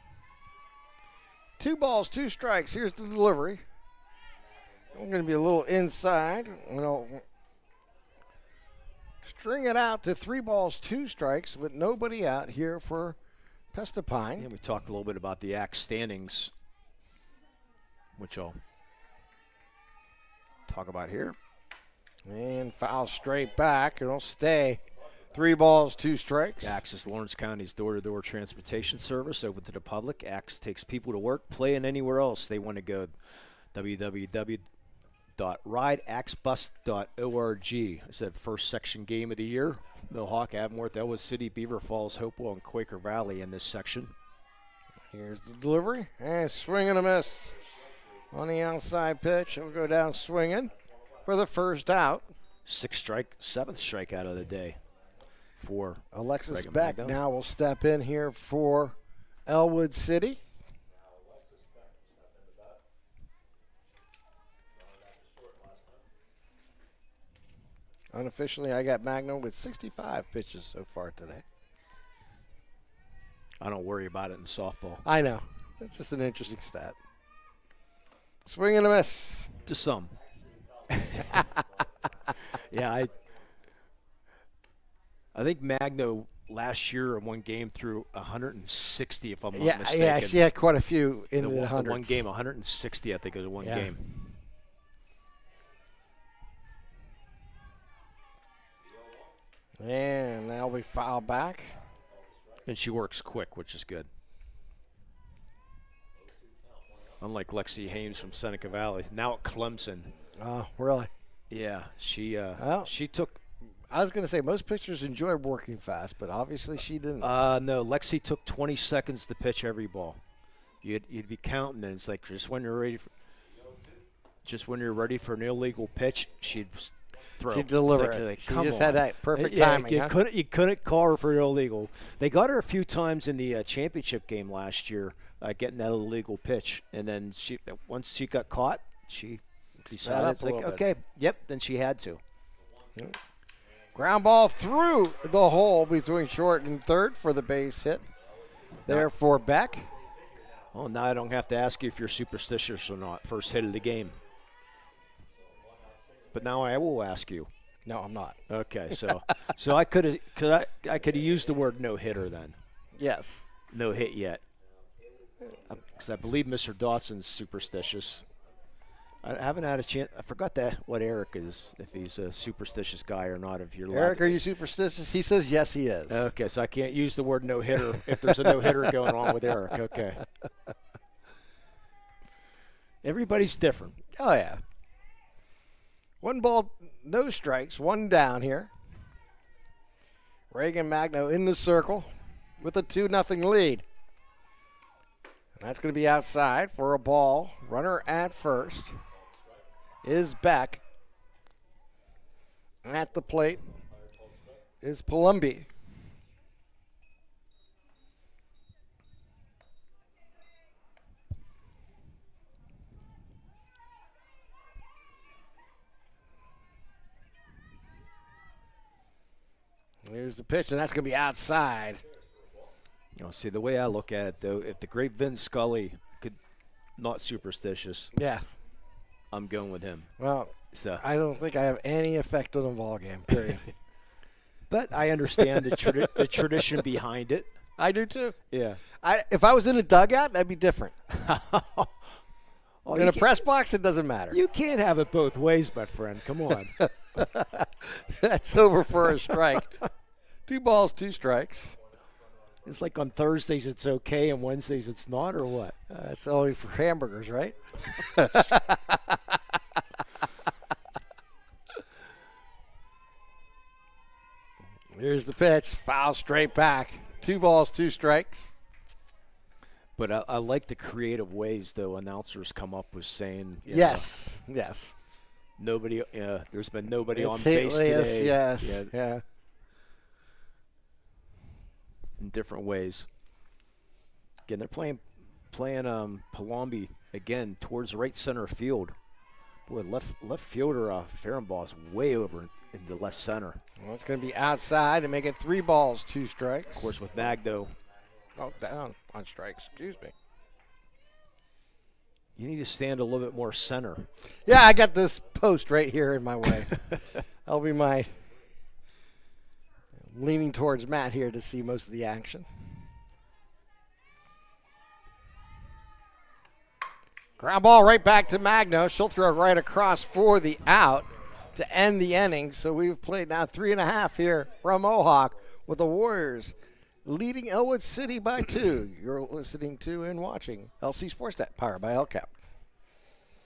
2 balls, 2 strikes. Here's the delivery. I'm going to be a little inside. String it out to 3 balls, 2 strikes with nobody out here for Prestapine. Yeah, we talked a little bit about the ACT standings, which I'll talk about here. And foul straight back. It'll stay. 3 balls, 2 strikes. ACTS is Lawrence County's door-to-door transportation service, open to the public. ACTS takes people to work, play, and anywhere else they want to go. www.rideaxbus.org. I said first section game of the year. Mohawk, Avonworth, Ellwood City, Beaver Falls, Hopewell, and Quaker Valley in this section. Here's the delivery. And swing and a miss. On the outside pitch, it'll go down swinging for the first out. 7th strikeout of the day for Alexis Reagan Beck Magno. now will step in here for Ellwood City. Unofficially, I got Magno with 65 pitches so far today. I don't worry about it in softball. I know. It's just an interesting stat. Swing and a miss. To some. Yeah, I think Magno last year in one game threw 160, if I'm not mistaken. Yeah, she had quite a few in the hundreds. One game, 160, I think it was one game. And that'll be fouled back. And she works quick, which is good. Unlike Lexi Hames from Seneca Valley, now at Clemson. Oh, really? Yeah, she took. I was going to say most pitchers enjoy working fast, but obviously she didn't. No, Lexi took 20 seconds to pitch every ball. You'd be counting, and it's like just when you're ready for an illegal pitch, she'd throw. She'd deliver it. Like, She just had that perfect timing. You couldn't call her for illegal. They got her a few times in the championship game last year, getting that illegal pitch, and then once she got caught, she decided it's like, okay, yep. Then she had to. Yep. Ground ball through the hole between short and third for the base hit. There for Beck. Oh, now I don't have to ask you if you're superstitious or not. First hit of the game. But now I will ask you. No, I'm not. Okay, so I could have used the word no hitter then. Yes. No hit yet. Because I believe Mr. Dawson's superstitious. I haven't had a chance. I forgot what Eric is, if he's a superstitious guy or not. If you're Eric, are you superstitious? He says yes, he is. Okay, so I can't use the word no hitter if there's a no hitter going on with Eric. Okay. Everybody's different. Oh yeah. 1 ball, no strikes, 1 down here. Reagan Magno in the circle with a 2-0 lead. And that's going to be outside for a ball. Runner at first is Beck. At the plate is Palumbi. Here's the pitch, and that's going to be outside. See, the way I look at it, though, if the great Vin Scully could, not superstitious. Yeah. I'm going with him. Well, so I don't think I have any effect on the ball game, period. But I understand the tradition behind it. I do too. Yeah. If I was in a dugout, that'd be different. Well, in a press box, it doesn't matter. You can't have it both ways, my friend. Come on. That's over for a strike. 2 balls, 2 strikes. It's like on Thursdays it's okay and Wednesdays it's not, or what? It's only for hamburgers, right? Here's the pitch. Foul straight back. 2 balls, 2 strikes. But I like the creative ways, though, announcers come up with saying. Yes. Nobody. There's been nobody It's on base hitless, today. Yes. Yeah. In different ways. Again, they're playing Palombi again towards right center field. Boy, left fielder Fehrenbaugh is way over in the left center. Well, it's going to be outside and make it 3 balls, 2 strikes. Of course, with Magno. Oh, down on strikes. Excuse me. You need to stand a little bit more center. Yeah, I got this post right here in my way. That'll be my leaning towards Matt here to see most of the action. Ground ball right back to Magno. She'll throw right across for the out to end the inning. So we've played now 3.5 here from Mohawk with the Warriors leading Ellwood City by 2. You're listening to and watching LC SportsNet, powered by LCAP.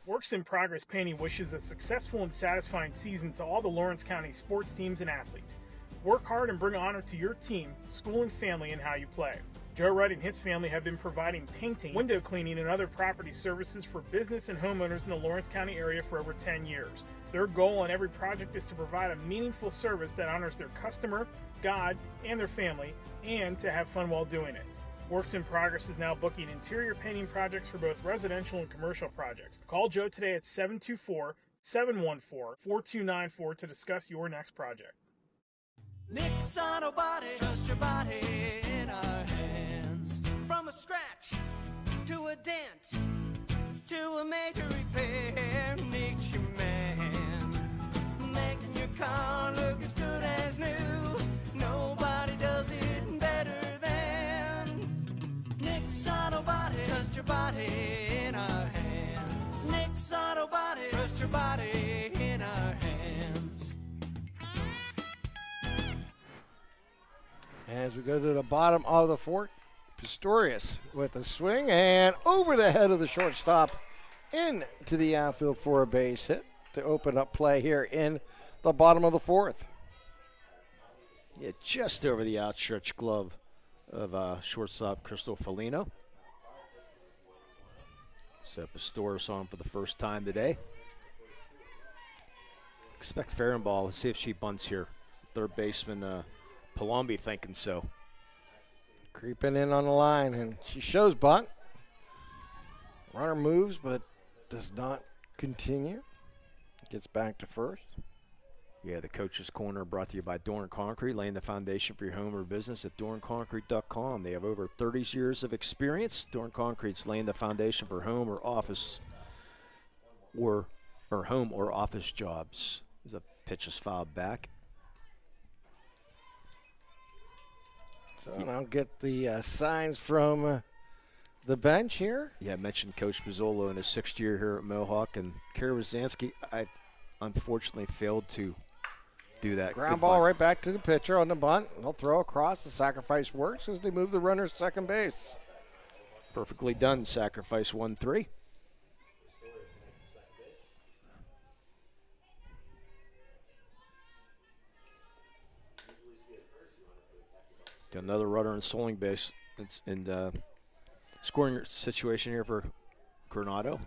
Works in Progress Painting wishes a successful and satisfying season to all the Lawrence County sports teams and athletes. Work hard and bring honor to your team, school, and family in how you play. Joe Wright and his family have been providing painting, window cleaning, and other property services for business and homeowners in the Lawrence County area for over 10 years. Their goal on every project is to provide a meaningful service that honors their customer, God, and their family, and to have fun while doing it. Works in Progress is now booking interior painting projects for both residential and commercial projects. Call Joe today at 724-714-4294 to discuss your next project. Nick's Auto Body, trust your body in our hands. From a scratch to a dent to a major repair, Nick's your man. Making your car look as good as new. Nobody does it better than Nick's Auto Body. Trust your body in our hands. Nick's Auto Body, trust your body in our hands. As we go to the bottom of the 4th, Pistorius with a swing and over the head of the shortstop into the outfield for a base hit to open up play here in the bottom of the 4th. Yeah, just over the outstretched glove of shortstop Crystal Felino. So Pistorius on for the first time today. Expect Fehrenbaugh. Let's see if she bunts here. Third baseman Palombi thinking so. Creeping in on the line, and she shows bunt. Runner moves, but does not continue. Gets back to first. Yeah, the Coach's Corner brought to you by Dorn Concrete, laying the foundation for your home or business at dornconcrete.com. They have over 30 years of experience. Dorn Concrete's laying the foundation for home or office or home or office jobs. As a pitch is fouled back. So I'll get the signs from the bench here. Yeah, I mentioned Coach Pizzolo in his 6th year here at Mohawk, and Kara Wazansky, I unfortunately failed to do that. Ground ball right back to the pitcher on the bunt. They'll throw across. The sacrifice works as they move the runner to second base. Perfectly done. Sacrifice 1-3. Got another runner in scoring base. It's in the scoring situation here for Coronado.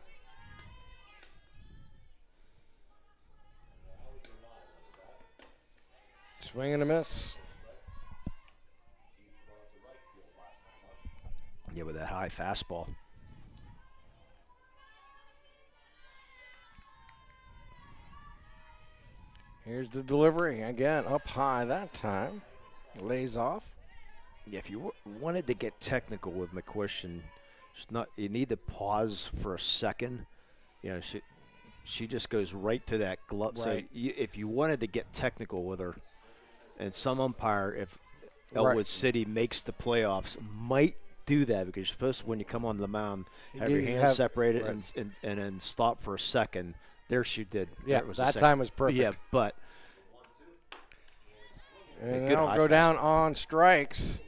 Swing and a miss. Yeah, with that high fastball. Here's the delivery. Again, up high that time. Lays off. Yeah, if you wanted to get technical with McQuistion, you need to pause for a second. You know, she just goes right to that glove. Right. So if you wanted to get technical with her, and some umpire, if Ellwood City makes the playoffs, might do that, because you're supposed to, when you come on the mound, have your hands separated and then stop for a second. There she did. Yeah, that time was perfect. Yeah, but and they'll go down on strikes.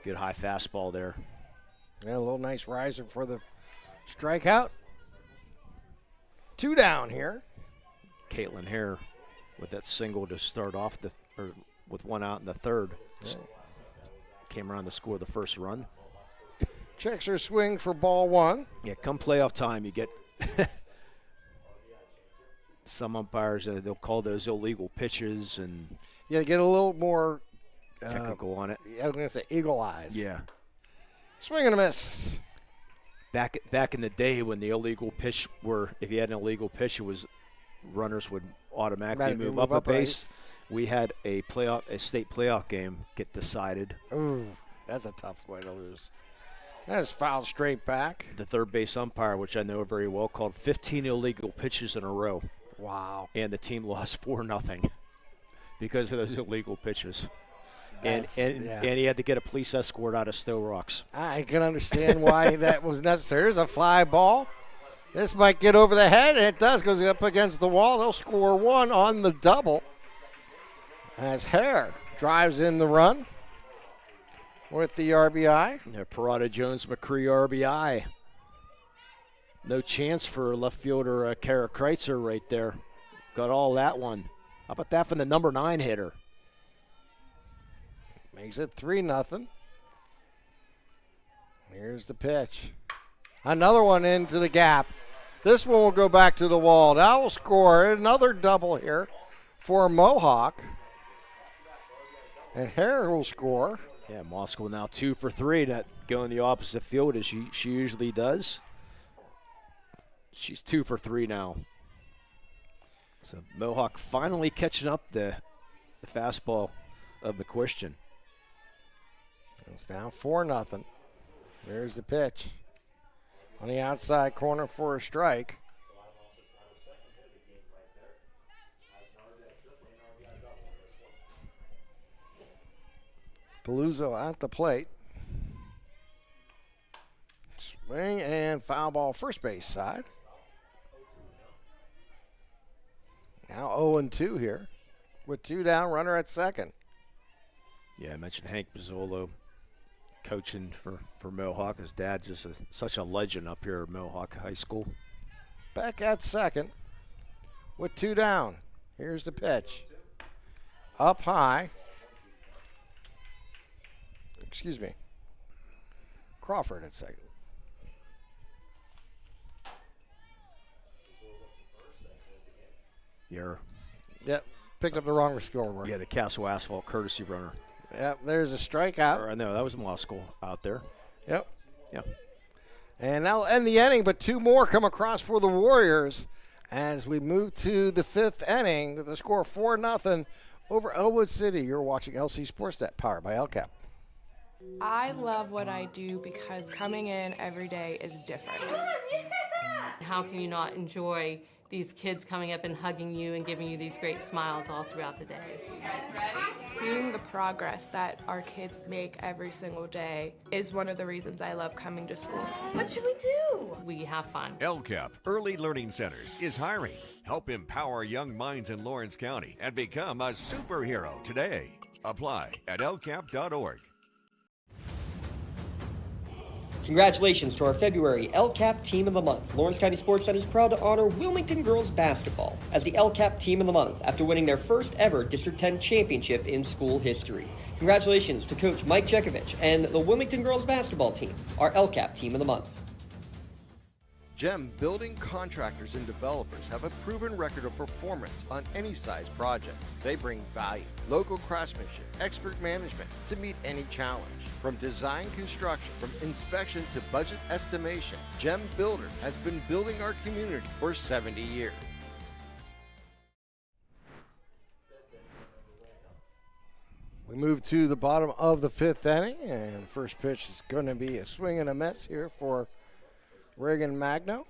Good high fastball there. Yeah, a little nice riser for the strikeout. 2 down here. Caitlin Hare with that single to start off with 1 out in the third. Yeah. Came around to score the first run. Checks her swing for ball 1. Yeah, come playoff time, you get some umpires, they'll call those illegal pitches, and get a little more technical on it. I was going to say eagle eyes. Yeah. Swing and a miss. Back in the day when the illegal pitch if you had an illegal pitch, it was runners would automatically move up a base. We had a state playoff game get decided. Ooh, that's a tough way to lose. That's fouled straight back. The third base umpire, which I know very well, called 15 illegal pitches in a row. Wow. And the team lost 4-0 because of those illegal pitches. And he had to get a police escort out of Stowe Rocks. I can understand why that was necessary. There's a fly ball. This might get over the head, and it does. Goes up against the wall. They'll score 1 on the double as Hare drives in the run with the RBI. Yeah, Parada Jones-McCree RBI. No chance for left fielder Kara Kreitzer right there. Got all that one. How about that from the number 9 hitter? Makes it 3-0. Here's the pitch. Another one into the gap. This one will go back to the wall. That will score another double here for Mohawk. And Hare will score. Yeah, Moscow now 2 for 3. That going the opposite field as she usually does. She's 2 for 3 now. So Mohawk finally catching up the fastball of the question. It's down 4-0. There's the pitch. On the outside corner for a strike. Paluzzo at the plate. Swing and foul ball first base side. Now 0-2 here with 2 down, runner at second. Yeah, I mentioned Hank Pizzolo coaching for Mohawk. His dad just such a legend up here at Mohawk High School. Back at second with 2 down. Here's the pitch. Up high. Excuse me. Crawford at second. Yep, picked up the wrong scoreboard. Yeah, the Castle Asphalt courtesy runner. Yep, there's a strikeout. No, that was Moscow out there. Yep. Yep. And that'll end the inning, but 2 more come across for the Warriors as we move to the 5th inning with a score 4-0 over Ellwood City. You're watching LC SportsNet, powered by LCAP. I love what I do because coming in every day is different. How can you not enjoy these kids coming up and hugging you and giving you these great smiles all throughout the day? You guys ready? Seeing the progress that our kids make every single day is one of the reasons I love coming to school. What should we do? We have fun. LCAP Early Learning Centers is hiring. Help empower young minds in Lawrence County and become a superhero today. Apply at lcap.org. Congratulations to our February LCAP Team of the Month. Lawrence County SportsNet is proud to honor Wilmington Girls Basketball as the LCAP Team of the Month after winning their first ever District 10 championship in school history. Congratulations to Coach Mike Jekovich and the Wilmington Girls Basketball Team, our LCAP Team of the Month. GEM building contractors and developers have a proven record of performance on any size project. They bring value, local craftsmanship, expert management to meet any challenge. From design construction, from inspection to budget estimation, GEM Builder has been building our community for 70 years. We move to the bottom of the 5th inning, and first pitch is going to be a swing and a miss here for Reagan Magno.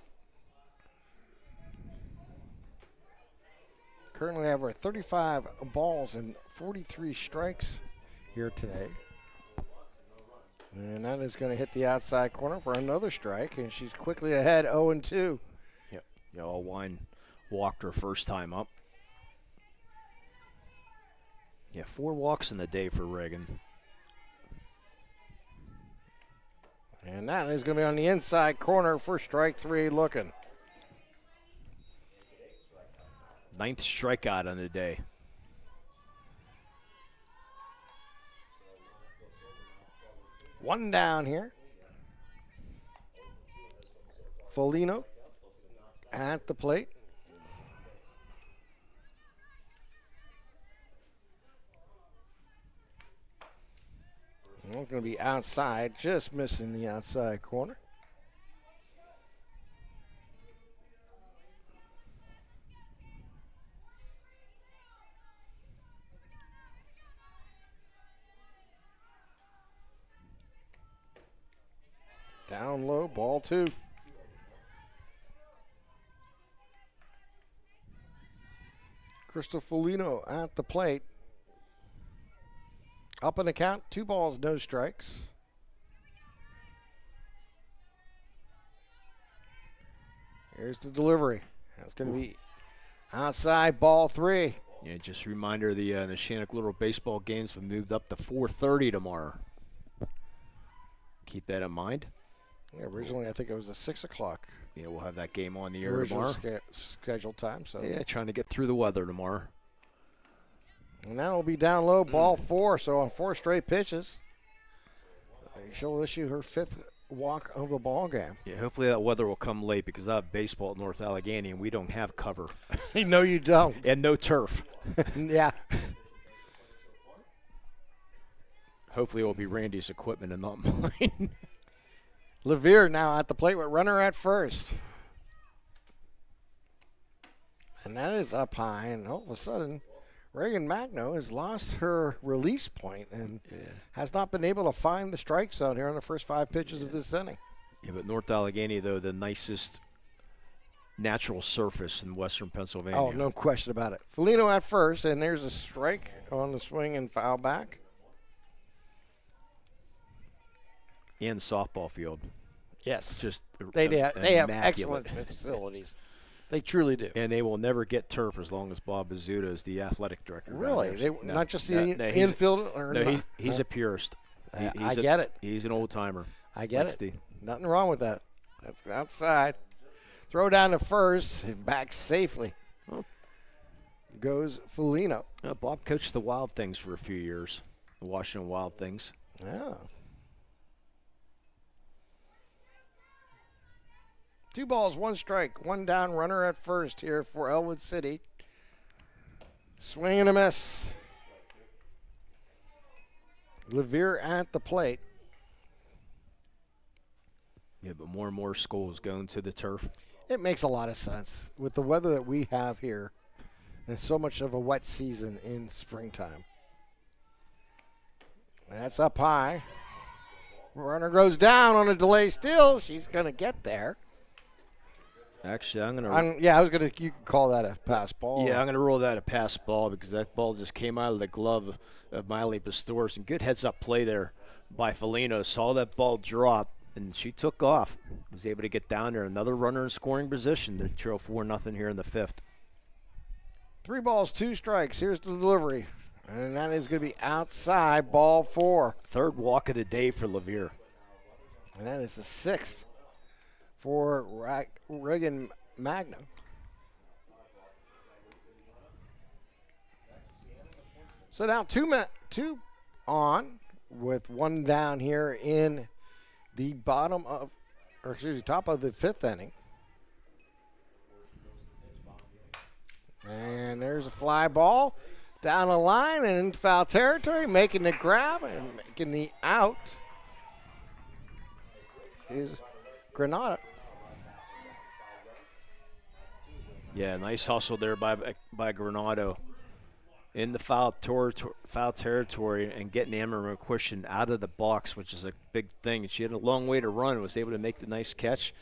Currently have our 35 balls and 43 strikes here today. And that is going to hit the outside corner for another strike, and she's quickly ahead 0-2. Yep. Yeah, Wine walked her first time up. Yeah, 4 walks in the day for Reagan. And that is going to be on the inside corner for strike 3 looking. 9th strikeout on the day. One down here. Folino at the plate. Going to be outside, just missing the outside corner. Down low, ball 2. Crystal Folino at the plate. Up in the count, 2 balls, no strikes. Here's the delivery. That's going to be outside, ball 3. Yeah, just a reminder, the Shannock Little baseball games have moved up to 4:30 tomorrow. Keep that in mind. Yeah, originally I think it was a 6 o'clock. Yeah, we'll have that game on the air original tomorrow. Scheduled time. So yeah, trying to get through the weather tomorrow. And now it'll be down low, ball 4. So on 4 straight pitches, she'll issue her 5th walk of the ball game. Yeah, hopefully that weather will come late because I have baseball at North Allegheny and we don't have cover. No, you don't. And no turf. Yeah. Hopefully it will be Randy's equipment and not mine. Levere now at the plate with runner at first. And that is up high, and all of a sudden, Reagan Magno has lost her release point and has not been able to find the strike zone here on the first 5 pitches of this inning. Yeah, but North Allegheny, though, the nicest natural surface in western Pennsylvania. Oh, no question about it. Folino at first, and there's a strike on the swing and foul back. And softball field. Yes. Just they have immaculate. excellent facilities. They truly do. And they will never get turf as long as Bob Bizzuto is the athletic director. Really? Not just the infield? He's a purist. I get it. He's an old-timer. I get it. Nothing wrong with that. That's outside. Throw down to first and back safely. Goes Folino. Bob coached the Wild Things for a few years, the Washington Wild Things. Yeah. 2 balls, 1 strike, 1 down, runner at first here for Ellwood City. Swing and a miss. Levere at the plate. Yeah, but more and more schools going to the turf. It makes a lot of sense with the weather that we have here and so much of a wet season in springtime. That's up high. Runner goes down on a delay steal. She's going to get there. Actually, I'm going to... you could call that a pass ball. Yeah, I'm going to rule that a pass ball because that ball just came out of the glove of Miley Pastores. And good heads-up play there by Folino. Saw that ball drop, and she took off. Was able to get down there. Another runner in scoring position to trail 4-0 here in the 5th. 3 balls, 2 strikes. Here's the delivery. And that is going to be outside, ball 4. 3rd walk of the day for Levere. And that is the 6th for Reagan Magno. So now 2 on with 1 down here in the top of the 5th inning. And there's a fly ball down the line and in foul territory, making the grab and making the out is Granada. Yeah, nice hustle there by Granado. in the foul territory and getting Amber McCushion out of the box, which is a big thing. She had a long way to run and was able to make the nice catch.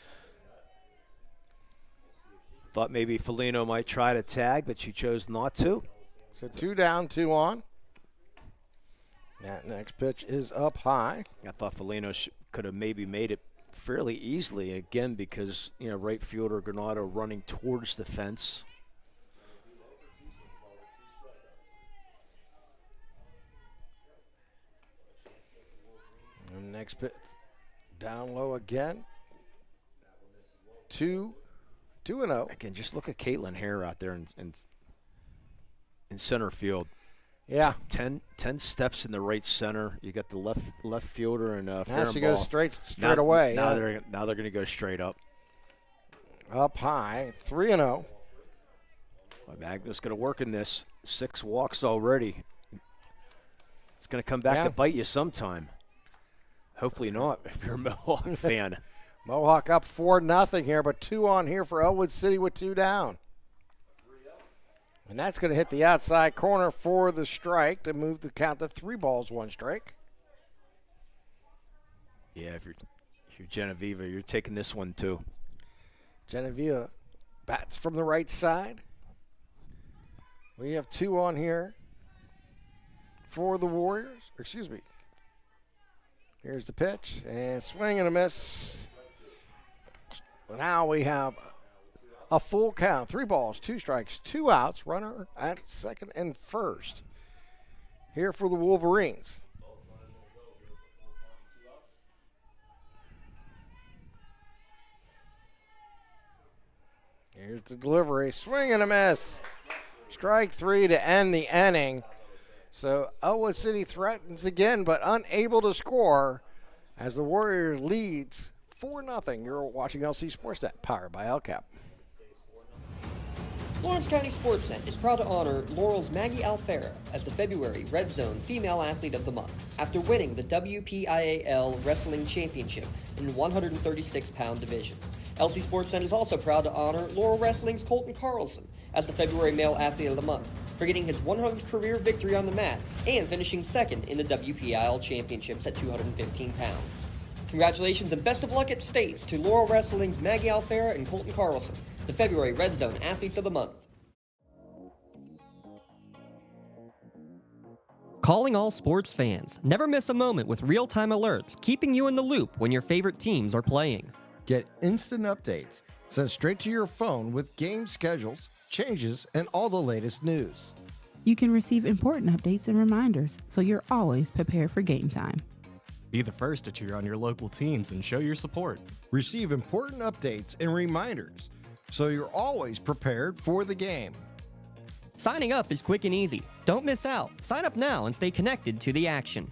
Thought maybe Felino might try to tag, but she chose not to. So 2 down, 2 on. That next pitch is up high. I thought Felino could have maybe made it fairly easily, again, because, right fielder Granado running towards the fence. And next pitch down low again. 2-0. Again, just look at Caitlin Hare out there in center field. Yeah. 10 steps in the right center. You got the left fielder and now she goes straight away. Now they're going to go straight up. Up high, 3-0. Magno's going to work in this. 6 walks already. It's going to come back to bite you sometime. Hopefully not if you're a Mohawk fan. Mohawk up 4-0 here, but 2 on here for Ellwood City with 2 down. And that's going to hit the outside corner for the strike to move the count to 3 balls, 1 strike. Yeah, if you're Genevieve, you're taking this one too. Genevieve bats from the right side. We have 2 on here for the Warriors. Excuse me. Here's the pitch, and swing and a miss. Now we have a full count. 3 balls, 2 strikes, 2 outs. Runner at second and first. Here for the Wolverines. Here's the delivery. Swing and a miss. Strike 3 to end the inning. So Ellwood City threatens again, but unable to score as the Warriors leads 4-0. You're watching LC SportsNet, powered by LCAP. Lawrence County SportsNet is proud to honor Laurel's Maggie Alfera as the February Red Zone Female Athlete of the Month after winning the WPIAL Wrestling Championship in the 136-pound division. LC SportsNet is also proud to honor Laurel Wrestling's Colton Carlson as the February Male Athlete of the Month for getting his 100th career victory on the mat and finishing second in the WPIAL Championships at 215 pounds. Congratulations and best of luck at States to Laurel Wrestling's Maggie Alfera and Colton Carlson, the February Red Zone Athletes of the Month. Calling all sports fans. Never miss a moment with real-time alerts, keeping you in the loop when your favorite teams are playing. Get instant updates sent straight to your phone with game schedules, changes, and all the latest news. You can receive important updates and reminders, so you're always prepared for game time. Be the first to cheer on your local teams and show your support. Receive important updates and reminders, so you're always prepared for the game. Signing up is quick and easy. Don't miss out. Sign up now and stay connected to the action.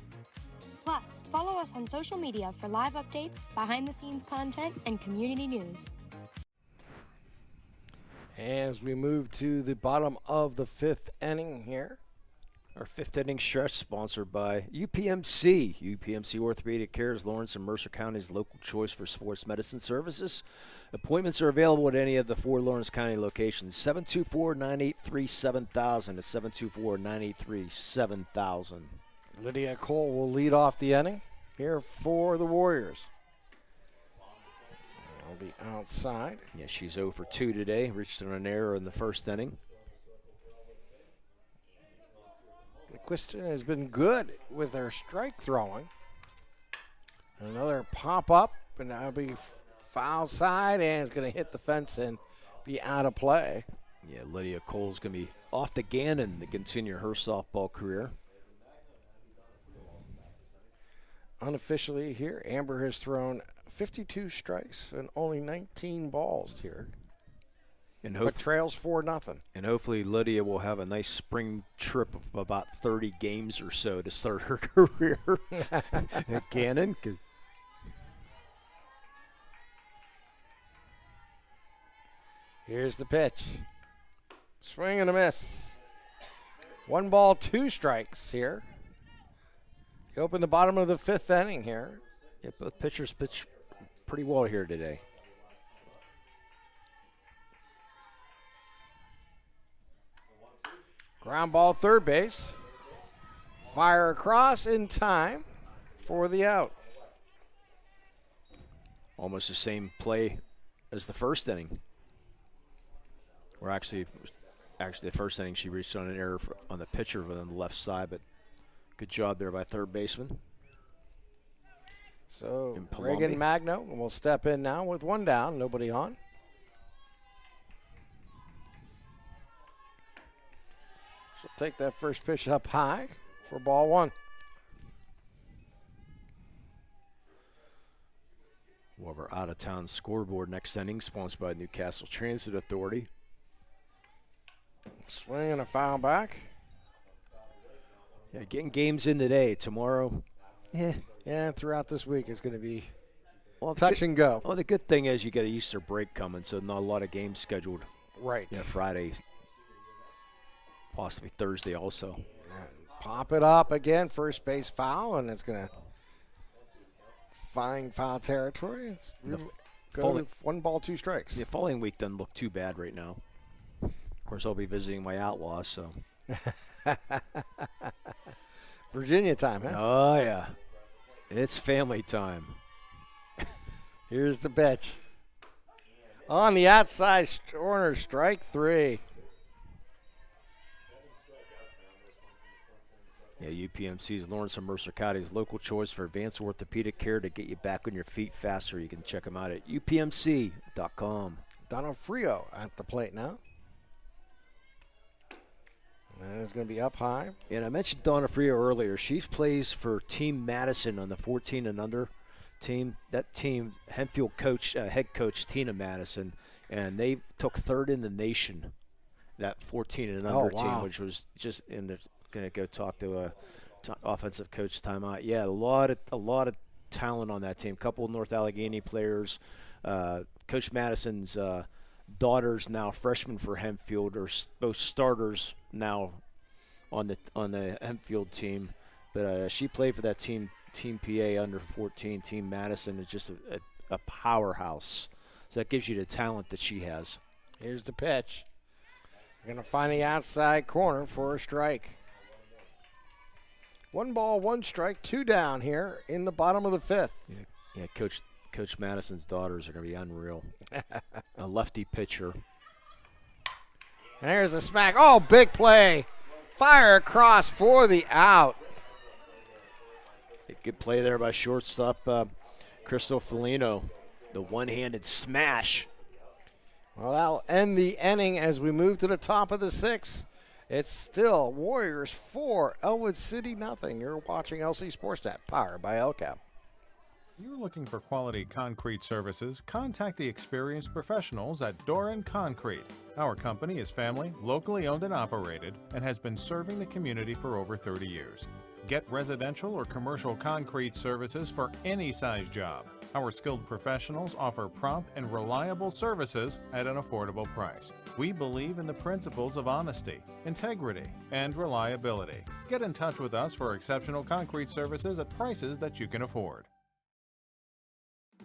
Plus, follow us on social media for live updates, behind-the-scenes content, and community news. As we move to the bottom of the 5th inning here. Our 5th inning stretch sponsored by UPMC. UPMC Orthopedic Care is Lawrence and Mercer County's local choice for sports medicine services. Appointments are available at any of the 4 Lawrence County locations. 724-983-7000 to 724-983-7000. Lydia Cole will lead off the inning here for the Warriors. I'll be outside. Yeah, she's 0 for 2 today. Reached an error in the 1st inning. McQuiston has been good with her strike throwing. Another pop up, and that'll be foul side, and it's going to hit the fence and be out of play. Yeah, Lydia Cole's going to be off to Gannon to continue her softball career. Unofficially here, Amber has thrown 52 strikes and only 19 balls here. But trails 4-0. And hopefully Lydia will have a nice spring trip of about 30 games or so to start her career at Gannon. Here's the pitch. Swing and a miss. 1 ball, 2 strikes here. You open the bottom of the 5th inning here. Yeah, both pitchers pitch pretty well here today. Ground ball, third base. Fire across in time for the out. Almost the same play as the first inning. Or actually the first inning she reached on an error on the pitcher on the left side, but good job there by third baseman. So Reagan Magno will step in now with one down, nobody on. She'll take that first pitch up high for ball one. We'll have our out-of-town scoreboard next inning, sponsored by Newcastle Transit Authority. Swing and a foul back. Yeah, getting games in today. Tomorrow, yeah, throughout this week it's going to be touch and go. Well, the good thing is you get an Easter break coming, so not a lot of games scheduled. Right. Yeah, Friday, possibly Thursday also. Pop it up again, first base foul, and it's going to find foul territory. It's one ball, two strikes. The following week doesn't look too bad right now. Of course, I'll be visiting my outlaws, so. Virginia time, huh? Oh, yeah. It's family time. Here's the pitch. On the outside corner, strike three. Yeah, UPMC is Lawrence and Mercer County's local choice for advanced orthopedic care to get you back on your feet faster. You can check them out at upmc.com. Donofrio at the plate now. And it's going to be up high. And I mentioned Donofrio earlier. She plays for Team Madison on the 14 and under team. That team, Hempfield head coach Tina Madison, and they took third in the nation, that 14 and under team, which was just in the – going to go talk to a offensive coach timeout. Yeah, a lot of talent on that team. Couple of North Allegheny players. Coach Madison's daughters, now freshmen for Hempfield, are both starters now on the Hempfield team. But she played for that team PA under 14. Team Madison is just a powerhouse. So that gives you the talent that she has. Here's the pitch. Going to find the outside corner for a strike. 1 ball, 1 strike, 2 down here in the bottom of the fifth. Yeah, Coach Madison's daughters are going to be unreal. A lefty pitcher. And there's a smack. Oh, big play. Fire across for the out. A good play there by shortstop Crystal Felino. The one-handed smash. Well, that'll end the inning as we move to the top of the sixth. It's still Warriors 4, Ellwood City nothing. You're watching LC SportsNet, powered by LCAP. You're looking for quality concrete services? Contact the experienced professionals at Doran Concrete. Our company is family, locally owned and operated, and has been serving the community for over 30 years. Get residential or commercial concrete services for any size job. Our skilled professionals offer prompt and reliable services at an affordable price. We believe in the principles of honesty, integrity, and reliability. Get in touch with us for exceptional concrete services at prices that you can afford.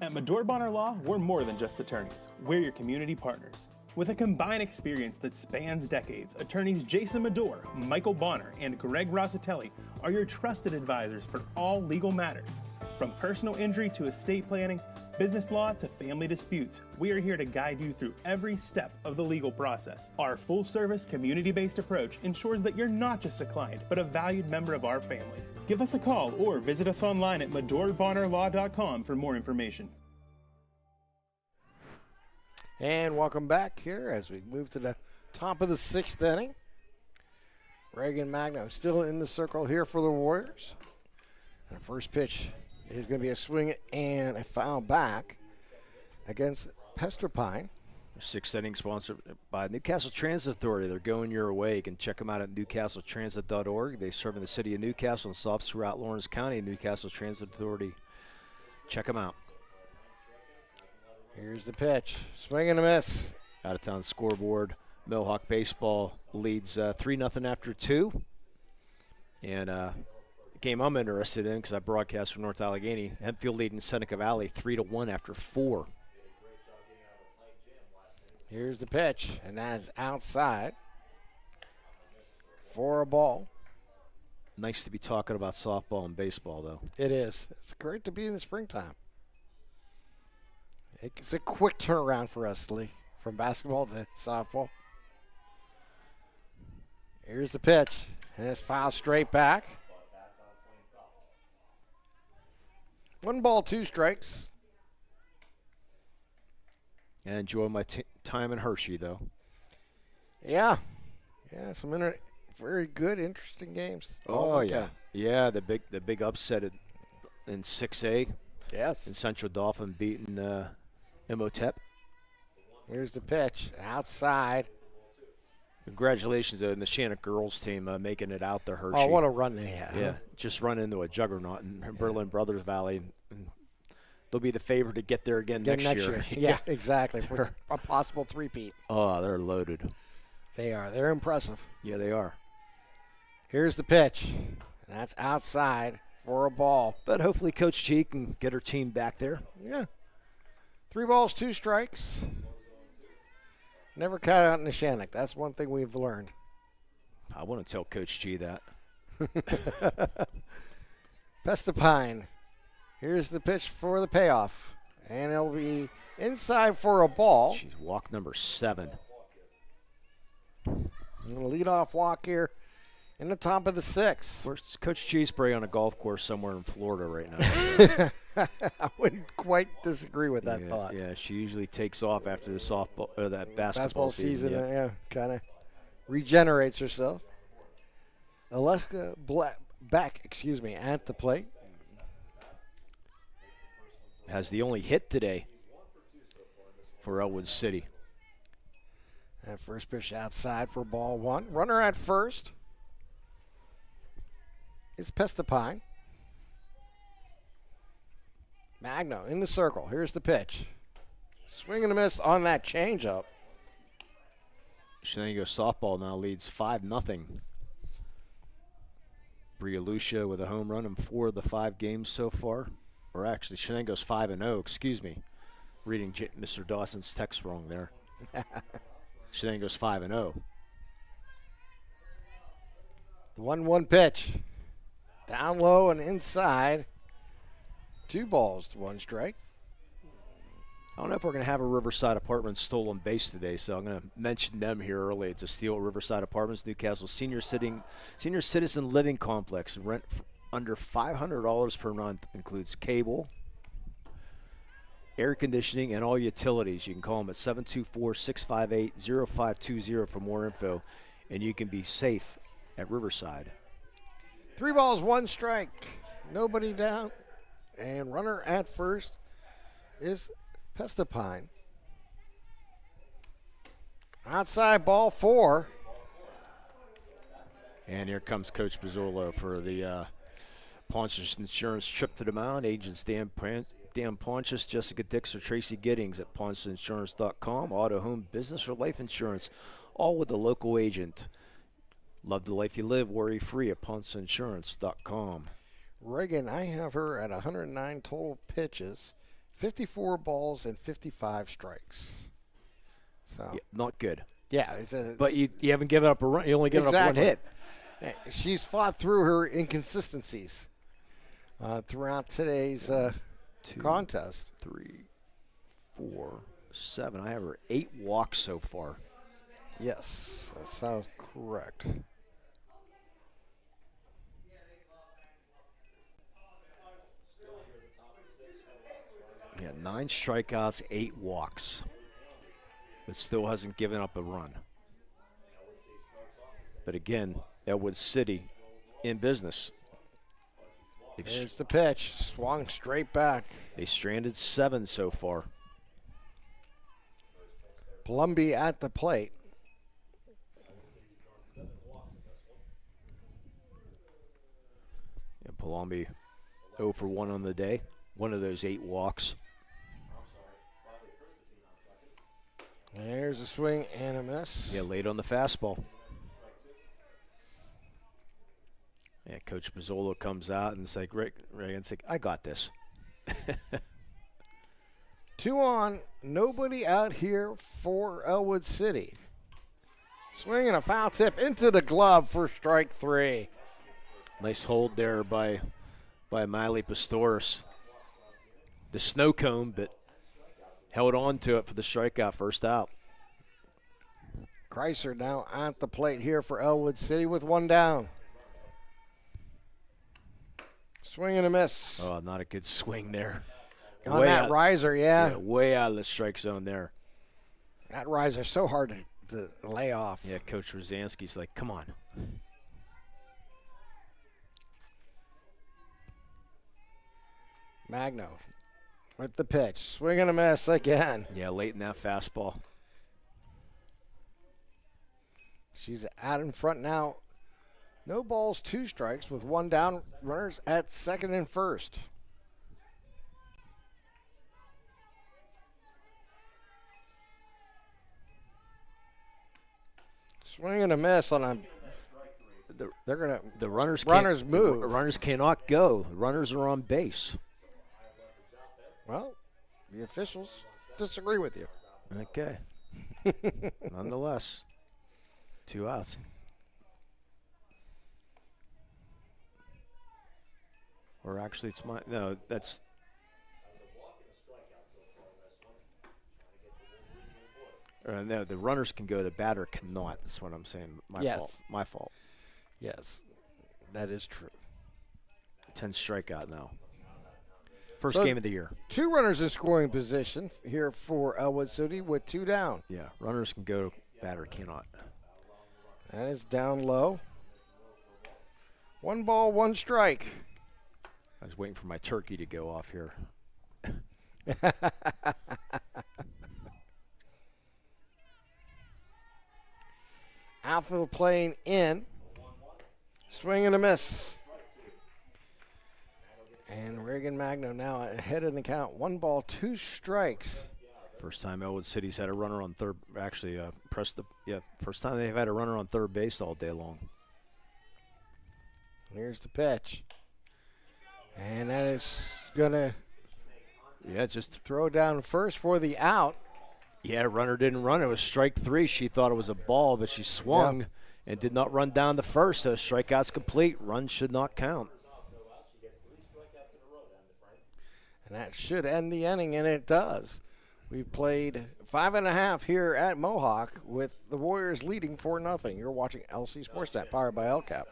At Medore Bonner Law, we're more than just attorneys. We're your community partners. With a combined experience that spans decades, attorneys Jason Medore, Michael Bonner, and Greg Rossitelli are your trusted advisors for all legal matters. From personal injury to estate planning, business law to family disputes, we are here to guide you through every step of the legal process. Our full-service, community-based approach ensures that you're not just a client, but a valued member of our family. Give us a call or visit us online at MedoreBonnerLaw.com for more information. And welcome back here as we move to the top of the sixth inning. Reagan Magno still in the circle here for the Warriors. And the first pitch is going to be a swing and a foul back against Pesterpine. Sixth inning sponsored by Newcastle Transit Authority. They're going your way. You can check them out at newcastletransit.org. They serve in the city of Newcastle and stops throughout Lawrence County. Newcastle Transit Authority. Check them out. Here's the pitch. Swing and a miss. Out of town scoreboard. Mohawk baseball leads 3-0 after 2. And game I'm interested in because I broadcast from North Allegheny. Hempfield leading Seneca Valley 3-1 after 4. Here's the pitch, and that is outside for a ball. Nice to be talking about softball and baseball, though. It is. It's great to be in the springtime. It's a quick turnaround for us, Lee, from basketball to softball. Here's the pitch, and it's fouled straight back. 1 ball, 2 strikes. And enjoy my time in Hershey, though. Yeah. Yeah, some very good, interesting games. Oh, yeah. Yeah, the big upset in 6A. Yes. In Central Dauphin beating Imhotep. Here's the pitch, outside. Congratulations to the Shannon girls team making it out to Hershey. Oh, what a run they had. Yeah, just run into a juggernaut in Berlin Brothers Valley. And they'll be the favorite to get there again next year. Yeah, exactly. For a possible three-peat. Oh, they're loaded. They are. They're impressive. Yeah, they are. Here's the pitch. And that's outside for a ball. But hopefully Coach G can get her team back there. Yeah. 3 balls, 2 strikes. Never cut out in the Shannock. That's one thing we've learned. I want to tell Coach G that. Pestapine. Here's the pitch for the payoff. And it'll be inside for a ball. She's walk number 7. Lead off walk here in the top of the 6th. Where's Coach G spray on a golf course somewhere in Florida right now? I wouldn't quite disagree with that thought. Yeah, she usually takes off after the softball or that basketball season. Yeah, kind of regenerates herself. Aleska Beck, at the plate. Has the only hit today for Ellwood City. That first pitch outside for ball 1. Runner at first is Pestapine. Magno in the circle. Here's the pitch. Swing and a miss on that changeup. Shenango softball now leads 5-0. Bria Lucia with a home run in 4 of the 5 games so far. Or actually, Shenango's 5-0, excuse me. Reading Mr. Dawson's text wrong there. Shenango's 5-0. The 1-1 pitch. Down low and inside. 2 balls, 1 strike. I don't know if we're going to have a Riverside Apartments stolen base today, so I'm going to mention them here early. It's a steal at Riverside Apartments, Newcastle Senior Citizen Living Complex. Rent under $500 per month. Includes cable, air conditioning, and all utilities. You can call them at 724-658-0520 for more info, and you can be safe at Riverside. 3 balls, 1 strike. Nobody down. And runner at first is Pestapine. Outside ball 4. And here comes Coach Pizzolo for the Pontius Insurance trip to the mound. Agents Dan Pontius, Jessica Dix, or Tracy Giddings at pontiusinsurance.com. Auto, home, business, or life insurance, all with a local agent. Love the life you live, worry-free at pontiusinsurance.com. Reagan, I have her at 109 total pitches, 54 balls, and 55 strikes. So Yeah, not good. Yeah. But you haven't given up a run. You only given up 1 hit. She's fought through her inconsistencies throughout today's contest. 3, 4, 7. I have her 8 walks so far. Yes, that sounds correct. Yeah, 9 strikeouts, 8 walks, but still hasn't given up a run. But again, Ellwood City in business. There's the pitch, swung straight back. They stranded 7 so far. Palumbi at the plate. And Palumbi 0 for 1 on the day. One of those 8 walks. There's a swing and a miss. Yeah, late on the fastball. Yeah, Coach Pizzolo comes out and it's like, Reagan's like, I got this. 2 on, nobody out here for Ellwood City. Swinging a foul tip into the glove for strike 3. Nice hold there by Miley Pastores. The snow cone, but held on to it for the strikeout, first out. Kreiser now at the plate here for Ellwood City with 1 down. Swing and a miss. Oh, not a good swing there. On that riser, yeah. Way out of the strike zone there. That riser so hard to lay off. Yeah, Coach Rosansky's like, come on. Magno with the pitch. Swing and a miss again. Yeah, late in that fastball. She's out in front now. No balls, 2 strikes with 1 down. Runners at second and first. Swing and a miss on a. They're gonna. The runners move. The runners cannot go. The runners are on base. Well, the officials disagree with you. Okay. Nonetheless, 2 outs. Or actually, it's my no. That's. No, the runners can go. The batter cannot. That's what I'm saying. My fault. Yes, that is true. 10 strikeout now. First game of the year. 2 runners in scoring position here for Ellwood City with 2 down. Yeah, runners can go. Batter cannot. That is down low. 1 ball, 1 strike. I was waiting for my turkey to go off here. Outfield playing in. Swing and a miss. And Reagan Magno now ahead in the count. 1 ball, 2 strikes. First time Ellwood City's had a runner on third. Actually, first time they've had a runner on third base all day long. Here's the pitch. And that is gonna. Yeah, just throw down first for the out. Yeah, runner didn't run. It was strike 3. She thought it was a ball, but she swung and did not run down the first. So strikeout's complete. Run should not count. And that should end the inning, and it does. We've played 5.5 here at Mohawk with the Warriors leading 4-0. You're watching LC SportsNet, powered by LCAP.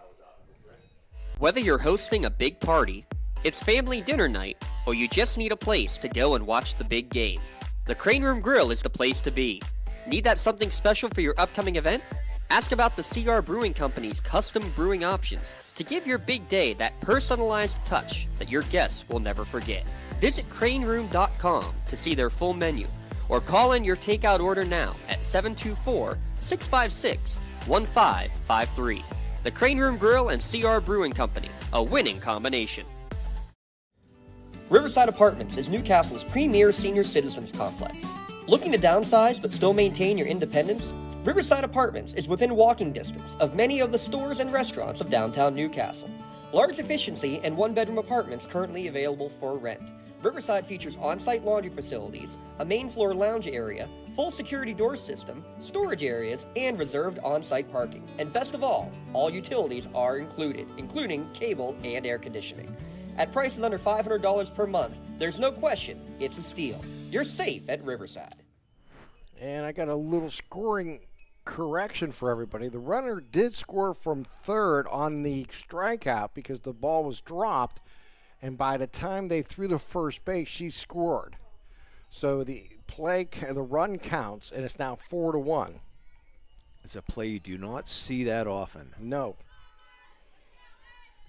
Whether you're hosting a big party, it's family dinner night, or you just need a place to go and watch the big game, the Crane Room Grill is the place to be. Need that something special for your upcoming event? Ask about the CR Brewing Company's custom brewing options to give your big day that personalized touch that your guests will never forget. Visit craneroom.com to see their full menu, or call in your takeout order now at 724-656-1553. The Crane Room Grill and CR Brewing Company, a winning combination. Riverside Apartments is Newcastle's premier senior citizens complex. Looking to downsize but still maintain your independence? Riverside Apartments is within walking distance of many of the stores and restaurants of downtown Newcastle. Large efficiency and 1-bedroom apartments currently available for rent. Riverside features on-site laundry facilities, a main floor lounge area, full security door system, storage areas, and reserved on-site parking. And best of all utilities are included, including cable and air conditioning. At prices under $500 per month, there's no question it's a steal. You're safe at Riverside. And I got a little scoring correction for everybody. The runner did score from third on the strikeout because the ball was dropped, and by the time they threw the first base, she scored. So the run counts, and it's now 4-1. It's a play you do not see that often. No.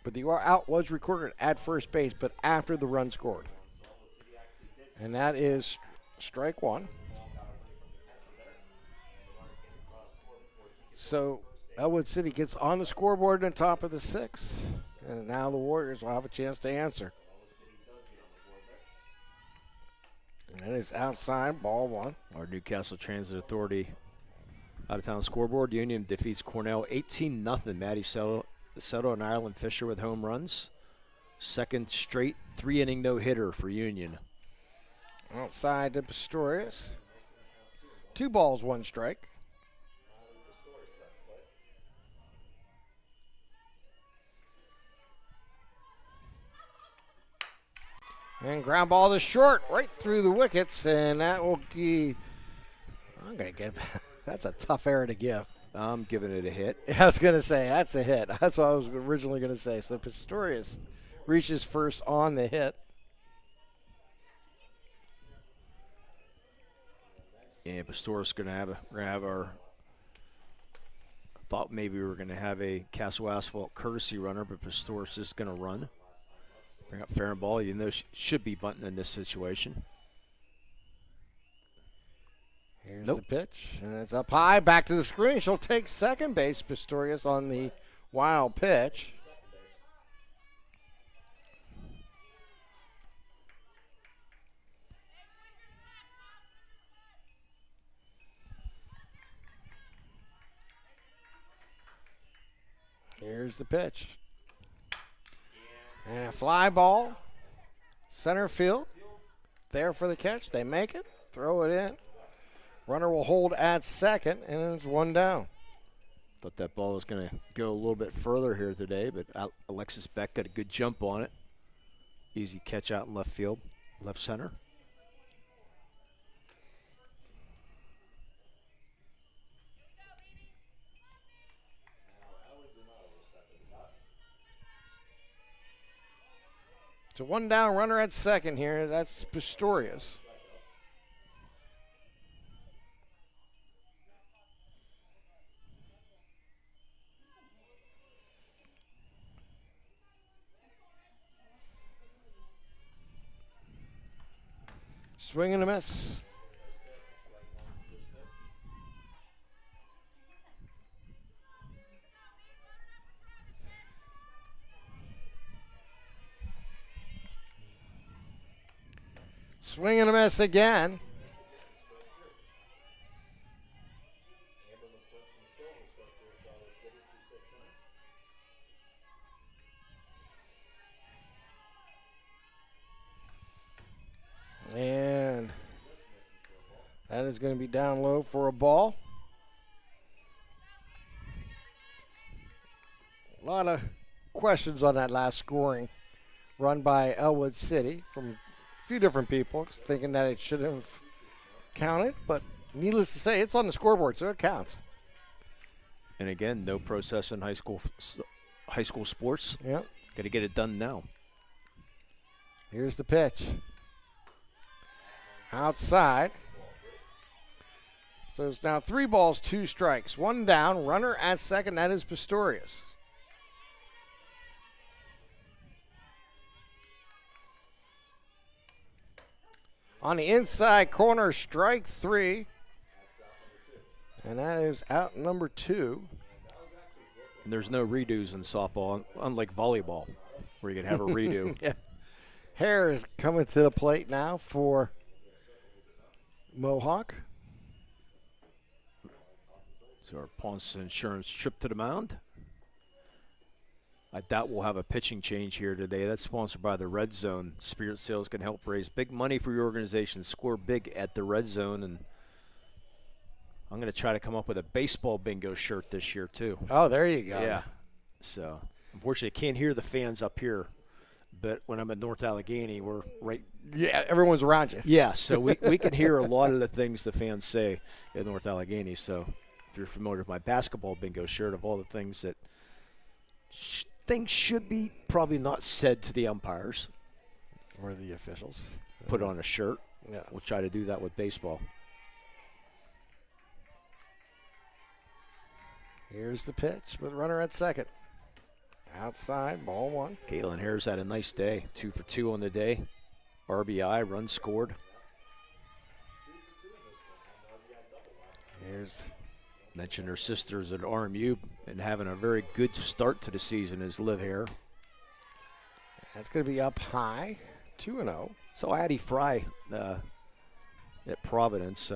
But the out was recorded at first base, but after the run scored. And that is strike 1. So Ellwood City gets on the scoreboard on top of the 6th. And now the Warriors will have a chance to answer. And that is outside, ball 1. Our Newcastle Transit Authority out-of-town scoreboard. Union defeats Cornell 18-0. Maddie Settle and Ireland Fisher with home runs. Second straight 3-inning no-hitter for Union. Outside to Pistorius. 2 balls, 1 strike. And ground ball to short, right through the wickets, and that will be, I'm going to get, that's a tough error to give. I'm giving it a hit. I was going to say, that's a hit. That's what I was originally going to say. So Pistorius reaches first on the hit. And Pistorius going to have our, thought maybe we were going to have a Castle Asphalt courtesy runner, but Pistorius is going to run. Bring up fair and ball. You know she should be bunting in this situation. Here's the pitch, and it's up high, back to the screen. She'll take second base, Pistorius, on the wild pitch. Here's the pitch. And a fly ball, center field, there for the catch. They make it, throw it in. Runner will hold at second, and it's one down. Thought that ball was going to go a little bit further here today, but Alexis Beck got a good jump on it. Easy catch out in left field, left center. So one down, runner at second here. That's Pistorius. Swing and a miss. Swing and a miss again. And that is going to be down low for a ball. A lot of questions on that last scoring run by Ellwood City from a few different people, thinking that it should have counted, but needless to say, it's on the scoreboard, so it counts. And again, no process in high school sports. Yep. Got to get it done now. Here's the pitch. Outside. So it's now 3 balls, 2 strikes. 1 down, runner at second, that is Pistorius. On the inside corner, strike 3. And that is out number 2. And there's no redos in softball, unlike volleyball, where you can have a redo. Yeah. Hare is coming to the plate now for Mohawk. So our Ponce Insurance trip to the mound. I doubt we'll have a pitching change here today. That's sponsored by the Red Zone. Spirit Sales can help raise big money for your organization. Score big at the Red Zone. And I'm going to try to come up with a baseball bingo shirt this year, too. Oh, there you go. Yeah. So, unfortunately, I can't hear the fans up here. But when I'm at North Allegheny, we're right. Yeah, everyone's around you. Yeah, so we can hear a lot of the things the fans say at North Allegheny. So if you're familiar with my basketball bingo shirt of all the things that things should be probably not said to the umpires. Or the officials. Put on a shirt. Yeah. We'll try to do that with baseball. Here's the pitch with runner at second. Outside, ball 1. Caitlin Hare's had a nice day. 2 for 2 on the day. RBI, run scored. Here's mentioned her sisters at RMU and having a very good start to the season is Liv Hare. That's going to be up high, 2-0. So Addie Fry at Providence,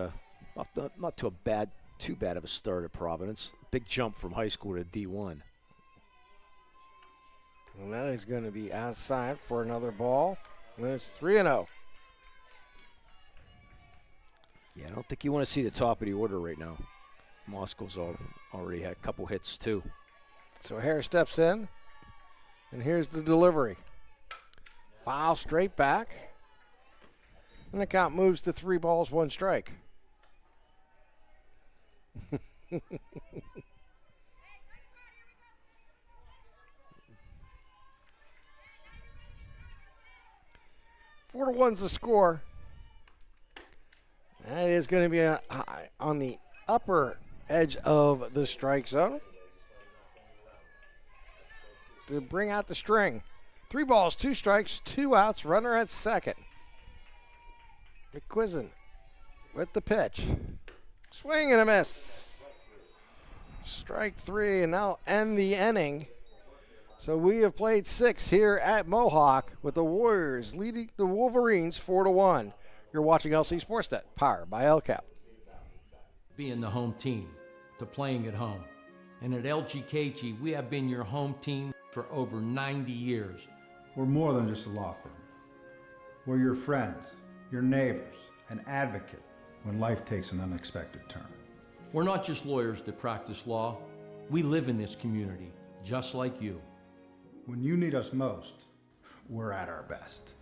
not too bad of a start at Providence. Big jump from high school to D1. And that is going to be outside for another ball. And it's 3-0. Yeah, I don't think you want to see the top of the order right now. Moscow's already had a couple hits, too. So Hare steps in, and here's the delivery. Foul straight back. And the count moves to 3 balls, 1 strike. Four to one's the score. That is going to be on the upper edge of the strike zone to bring out the string. 3 balls, 2 strikes, 2 outs, runner at second. McQuiston with the pitch. Swing and a miss. Strike 3, and now end the inning. So we have played 6 here at Mohawk with the Warriors leading the Wolverines 4-1. You're watching LC SportsNet, powered by LCAP. Being the home team to playing at home. And at LGKG, we have been your home team for over 90 years. We're more than just a law firm. We're your friends, your neighbors, an advocate when life takes an unexpected turn. We're not just lawyers that practice law. We live in this community, just like you. When you need us most, we're at our best.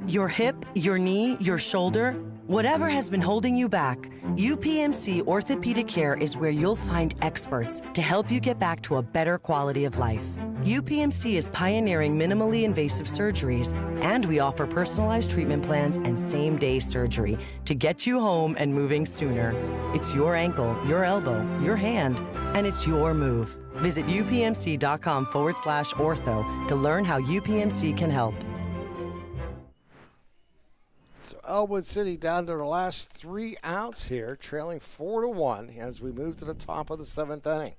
Your hip, your knee, your shoulder, whatever has been holding you back, UPMC Orthopedic Care is where you'll find experts to help you get back to a better quality of life. UPMC is pioneering minimally invasive surgeries, and we offer personalized treatment plans and same-day surgery to get you home and moving sooner. It's your ankle, your elbow, your hand, and it's your move. Visit upmc.com/ortho to learn how UPMC can help. So Ellwood City down to the last 3 outs here, trailing 4-1 as we move to the top of the 7th inning.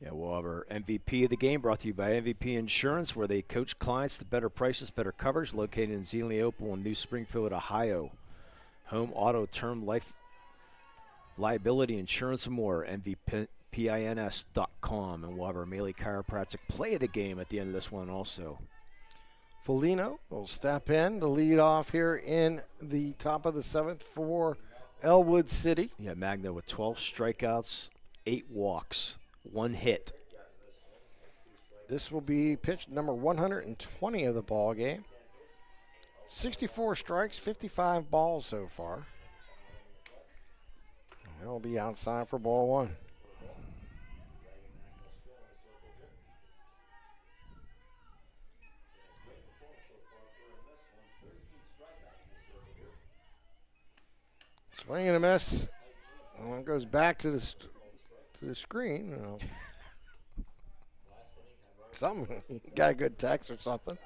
Yeah, we'll have our MVP of the game brought to you by MVP Insurance, where they coach clients to better prices, better coverage, located in Zeliopol and New Springfield, Ohio. Home, auto, term, life, liability, insurance, and more. MVPINS.com. And we'll have our Melee Chiropractic play of the game at the end of this one also. Foligno will step in to lead off here in the top of the 7th for Ellwood City. Yeah, Magna with 12 strikeouts, 8 walks, 1 hit. This will be pitch number 120 of the ball game. 64 strikes, 55 balls so far. He'll be outside for ball 1. Swing and a miss. Well, it goes back to the screen. You know. Something. Got a good text or something.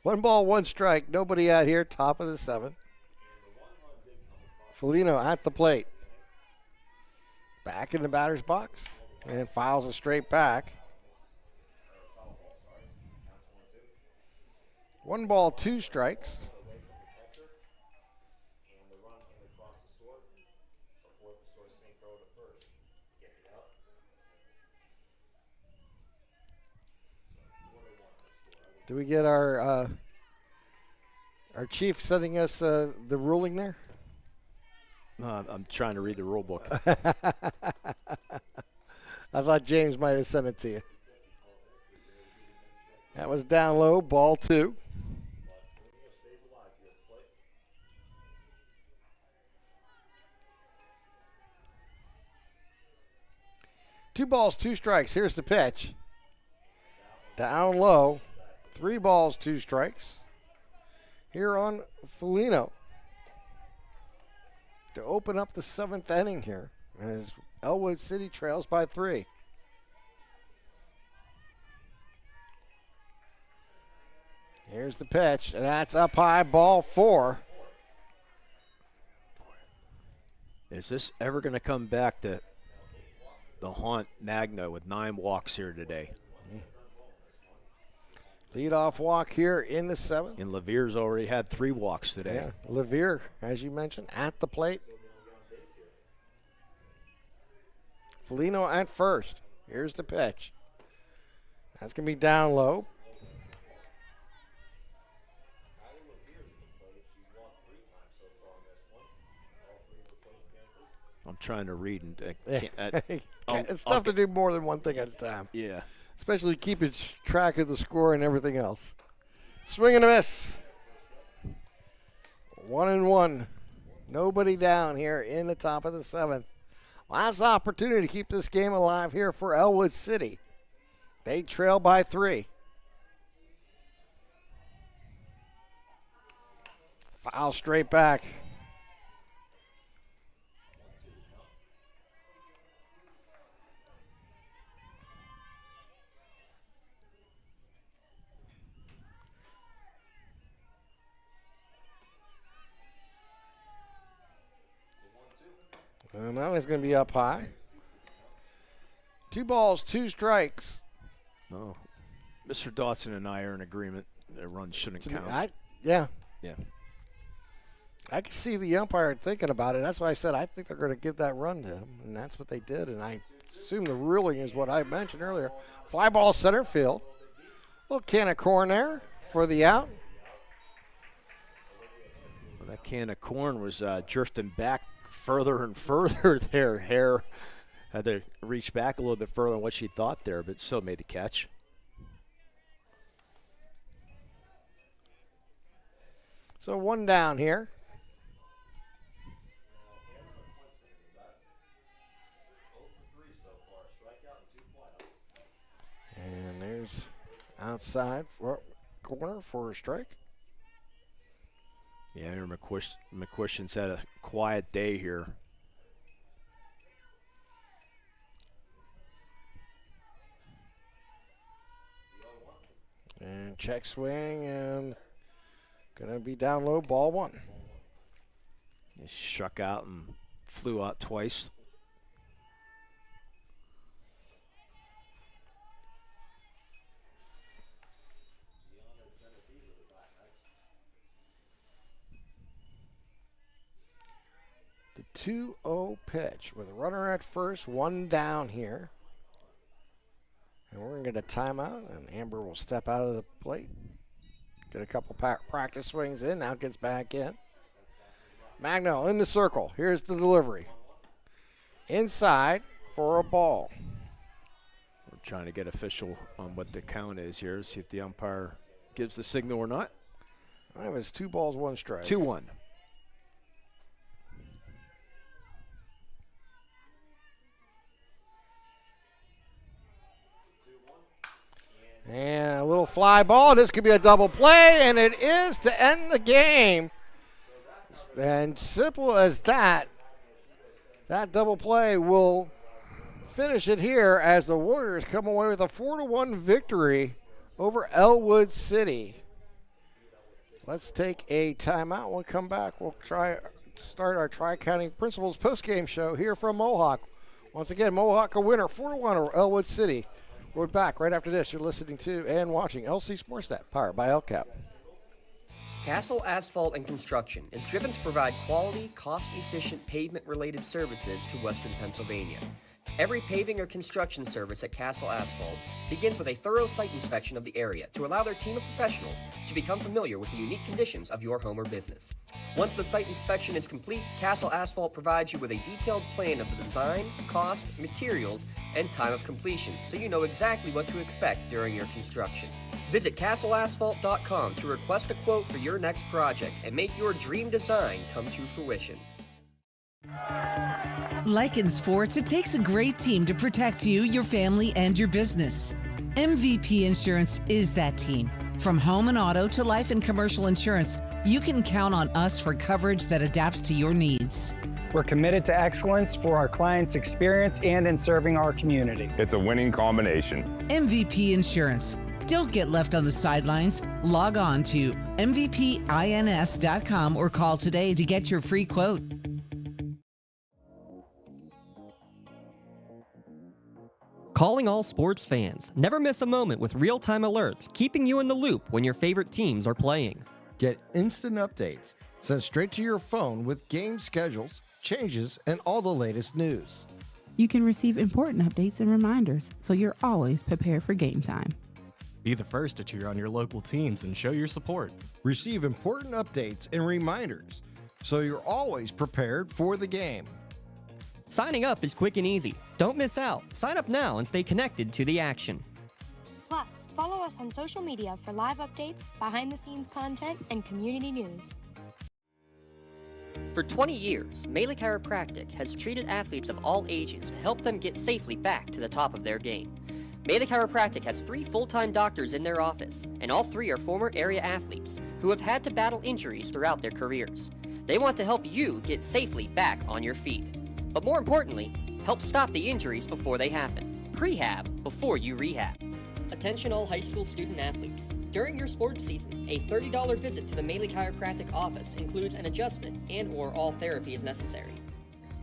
1 ball, 1 strike. Nobody out here. Top of the 7th. Foligno at the plate. Back in the batter's box. And files it straight back. 1 ball, 2 strikes. Do we get our chief sending us the ruling there? I'm trying to read the rule book. I thought James might have sent it to you. That was down low, ball 2. Two balls, 2 strikes. Here's the pitch. Down low. 3 balls, 2 strikes. Here on Foligno to open up the 7th inning here as Ellwood City trails by 3. Here's the pitch, and that's up high, ball 4. Is this ever going to come back to the haunt Magna with 9 walks here today? Leadoff walk here in the 7th. And Levier's already had 3 walks today. Yeah, Levier, as you mentioned, at the plate. Foligno at first. Here's the pitch. That's going to be down low. I'm trying to read and it's tough to do more than one thing at a time. Yeah. Especially keeping track of the score and everything else. Swing and a miss. 1-1. Nobody down here in the top of the 7th. Last opportunity to keep this game alive here for Ellwood City. They trail by 3. Foul straight back. And now he's going to be up high. 2 balls, 2 strikes. No. Mr. Dawson and I are in agreement that run shouldn't count. Yeah. Yeah. I can see the umpire thinking about it. That's why I said I think they're going to give that run to him, and that's what they did. And I assume the ruling is what I mentioned earlier. Fly ball center field. Little can of corn there for the out. Well, that can of corn was drifting back further and further there. Hare had to reach back a little bit further than what she thought there, but still made the catch. So 1 down here. And there's outside corner for a strike. Yeah, I remember McQuistion's had a quiet day here. And check swing and gonna be down low, ball 1. He struck out and flew out twice. The 2-0 pitch with a runner at first, 1 down here. And we're going to get a timeout, and Amber will step out of the plate. Get a couple practice swings in, now gets back in. Magno in the circle. Here's the delivery. Inside for a ball. We're trying to get official on what the count is here, see if the umpire gives the signal or not. It was 2 balls, 1 strike. 2-1. And a little fly ball. This could be a double play, and it is to end the game. And simple as that. That double play will finish it here as the Warriors come away with a 4-1 victory over Ellwood City. Let's take a timeout. We'll come back. We'll try to start our Tri-County Principals postgame show here from Mohawk. Once again, Mohawk a winner, 4-1 over Ellwood City. We're back right after this. You're listening to and watching LC SportsNet, powered by LCAP. Castle Asphalt and Construction is driven to provide quality, cost-efficient pavement-related services to Western Pennsylvania. Every paving or construction service at Castle Asphalt begins with a thorough site inspection of the area to allow their team of professionals to become familiar with the unique conditions of your home or business. Once the site inspection is complete, Castle Asphalt provides you with a detailed plan of the design, cost, materials, and time of completion, so you know exactly what to expect during your construction. Visit castleasphalt.com to request a quote for your next project and make your dream design come to fruition. Like in sports, it takes a great team to protect you, your family, and your business. MVP Insurance is that team. From home and auto to life and commercial insurance, you can count on us for coverage that adapts to your needs. We're committed to excellence for our clients' experience and in serving our community. It's a winning combination. MVP Insurance. Don't get left on the sidelines. Log on to mvpins.com or call today to get your free quote. Calling all sports fans. Never miss a moment with real-time alerts, keeping you in the loop when your favorite teams are playing. Get instant updates sent straight to your phone with game schedules, changes, and all the latest news. You can receive important updates and reminders, so you're always prepared for game time. Be the first to cheer on your local teams and show your support. Receive important updates and reminders, so you're always prepared for the game. Signing up is quick and easy. Don't miss out. Sign up now and stay connected to the action. Plus, follow us on social media for live updates, behind-the-scenes content, and community news. For 20 years, Melee Chiropractic has treated athletes of all ages to help them get safely back to the top of their game. Melee Chiropractic has 3 full-time doctors in their office, and all 3 are former area athletes who have had to battle injuries throughout their careers. They want to help you get safely back on your feet. But more importantly, help stop the injuries before they happen. Prehab before you rehab. Attention all high school student athletes. During your sports season, a $30 visit to the Melee Chiropractic office includes an adjustment and/or all therapy is necessary.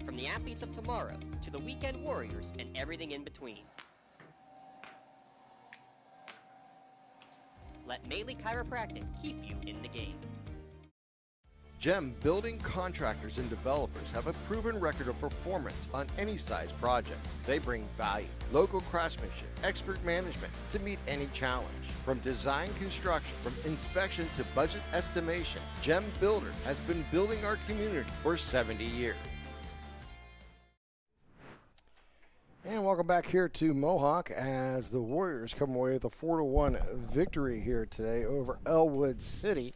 From the athletes of tomorrow to the weekend warriors and everything in between. Let Melee Chiropractic keep you in the game. GEM building contractors and developers have a proven record of performance on any size project. They bring value, local craftsmanship, expert management to meet any challenge. From design construction, from inspection to budget estimation, GEM Builder has been building our community for 70 years. And welcome back here to Mohawk as the Warriors come away with a 4-1 victory here today over Ellwood City,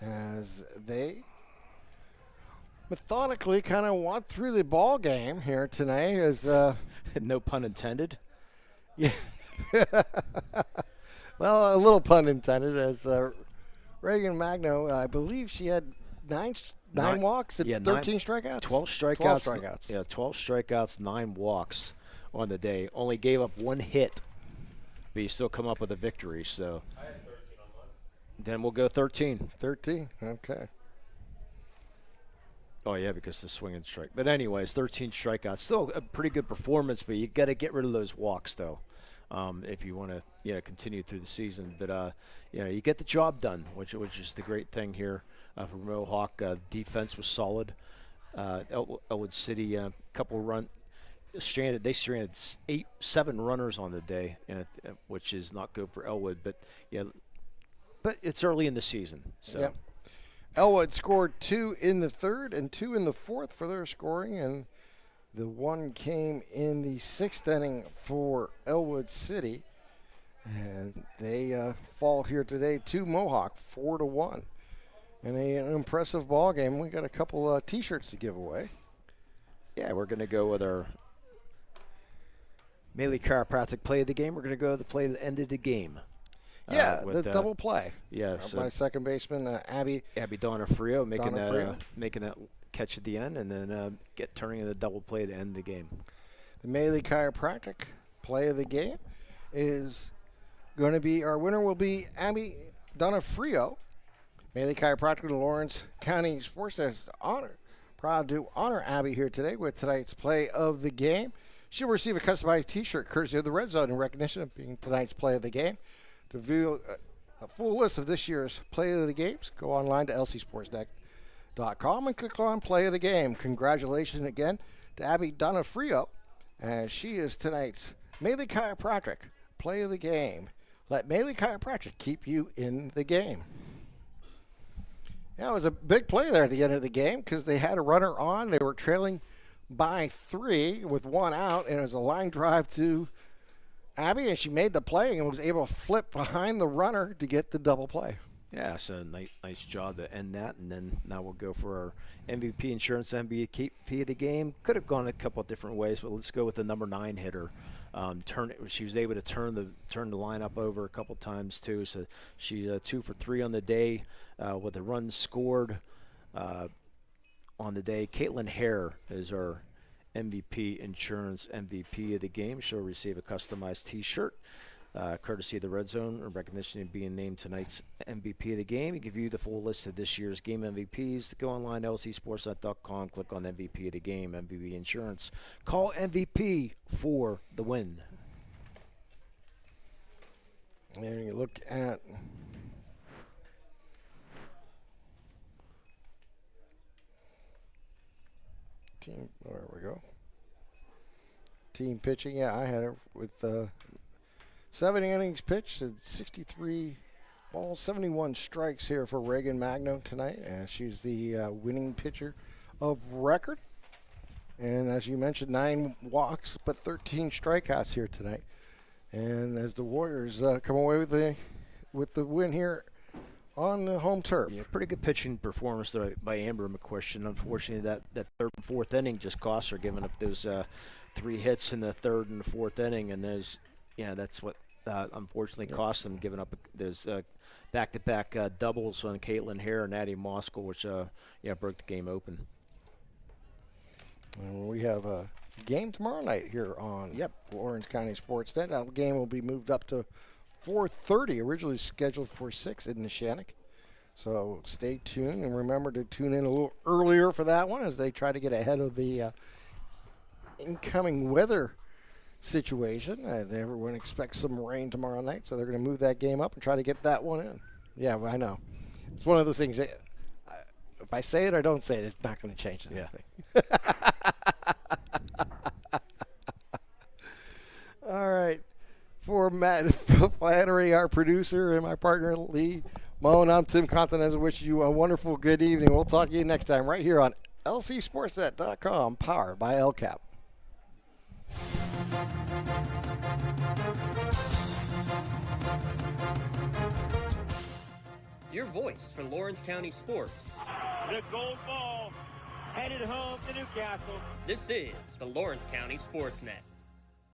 as they methodically kind of walked through the ball game here tonight. As no pun intended. Yeah. Well, a little pun intended, as Reagan Magno, I believe she had nine walks and 13 strikeouts. 12 strikeouts. Yeah, 12 strikeouts, 9 walks on the day. Only gave up 1 hit, but you still come up with a victory. So I had 13 on mine. Then we'll go 13. 13, okay. Oh, yeah, because the swing and strike. But anyways, 13 strikeouts. Still a pretty good performance, but you got to get rid of those walks, though, if you want to continue through the season. But, you get the job done, which is the great thing here for Mohawk. Defense was solid. Ellwood City, a couple stranded 7 runners on the day, which is not good for Ellwood. But it's early in the season. So. Yep. Ellwood scored 2 in the third and 2 in the fourth for their scoring, and the one came in the 6th inning for Ellwood City, and they fall here today to Mohawk 4-1. And an impressive ball game. We got a couple T-shirts to give away. Yeah, we're going to go with our Melee Chiropractic play of the game. We're going to go to the play at the end of the game. Yeah, the double play. Yeah, by second baseman Abby Donofrio making that catch at the end, and then turning in the double play at the end of the game. The Melee Chiropractic play of the game is going to be, our winner will be Abby Donofrio. Melee Chiropractic, the Lawrence County SportsNet proud to honor Abby here today with tonight's play of the game. She'll receive a customized T-shirt courtesy of the Red Zone in recognition of being tonight's play of the game. To view a full list of this year's play of the games, go online to lcsportsnet.com and click on play of the game. Congratulations again to Abby Donofrio, as she is tonight's Melee Chiropractic play of the game. Let Melee Chiropractic keep you in the game. Yeah, it was a big play there at the end of the game because they had a runner on. They were trailing by 3 with 1 out, and it was a line drive to Abby, and she made the play and was able to flip behind the runner to get the double play. Yeah, so nice job to end that, and then now we'll go for our MVP Insurance MVP of the game. Could have gone a couple of different ways, but let's go with the number 9 hitter. She was able to turn the lineup over a couple times too. So she's 2 for 3 on the day with the runs scored on the day. Caitlin Hare is our MVP Insurance MVP of the game. She'll receive a customized T-shirt courtesy of the Red Zone in recognition of being named tonight's MVP of the game. You can view the full list of this year's game MVPs. Go online, lcsportsnet.com, click on MVP of the game, MVP Insurance. Call MVP for the win. And you look at team, there we go. Team pitching, yeah, I had her with 7 innings pitched, 63 balls, 71 strikes here for Reagan Magno tonight. She's the winning pitcher of record. And as you mentioned, 9 walks, but 13 strikeouts here tonight. And as the Warriors come away with the win here on the home turf. Yeah, pretty good pitching performance there by Amber McQuistion. Unfortunately, that third and fourth inning just cost her, giving up those 3 hits in the third and the fourth inning, and that's what unfortunately cost them, giving up those back-to-back doubles on Caitlin Hare and Addie Moskal, which broke the game open. And we have a game tomorrow night here on Lawrence County SportsNet. That game will be moved up to 4:30, originally scheduled for 6 in Neshannock. So stay tuned, and remember to tune in a little earlier for that one as they try to get ahead of the incoming weather situation. Everyone expects some rain tomorrow night, so they're going to move that game up and try to get that one in. Yeah, I know. It's one of those things that if I say it or don't say it, it's not going to change anything. All right. For Matt Flannery, our producer, and my partner, Lee Moen, I'm Tim Continenza, wishing you a wonderful good evening. We'll talk to you next time right here on lcsportsnet.com, powered by LCAP. Your voice for Lawrence County sports. The gold ball headed home to Newcastle. This is the Lawrence County SportsNet.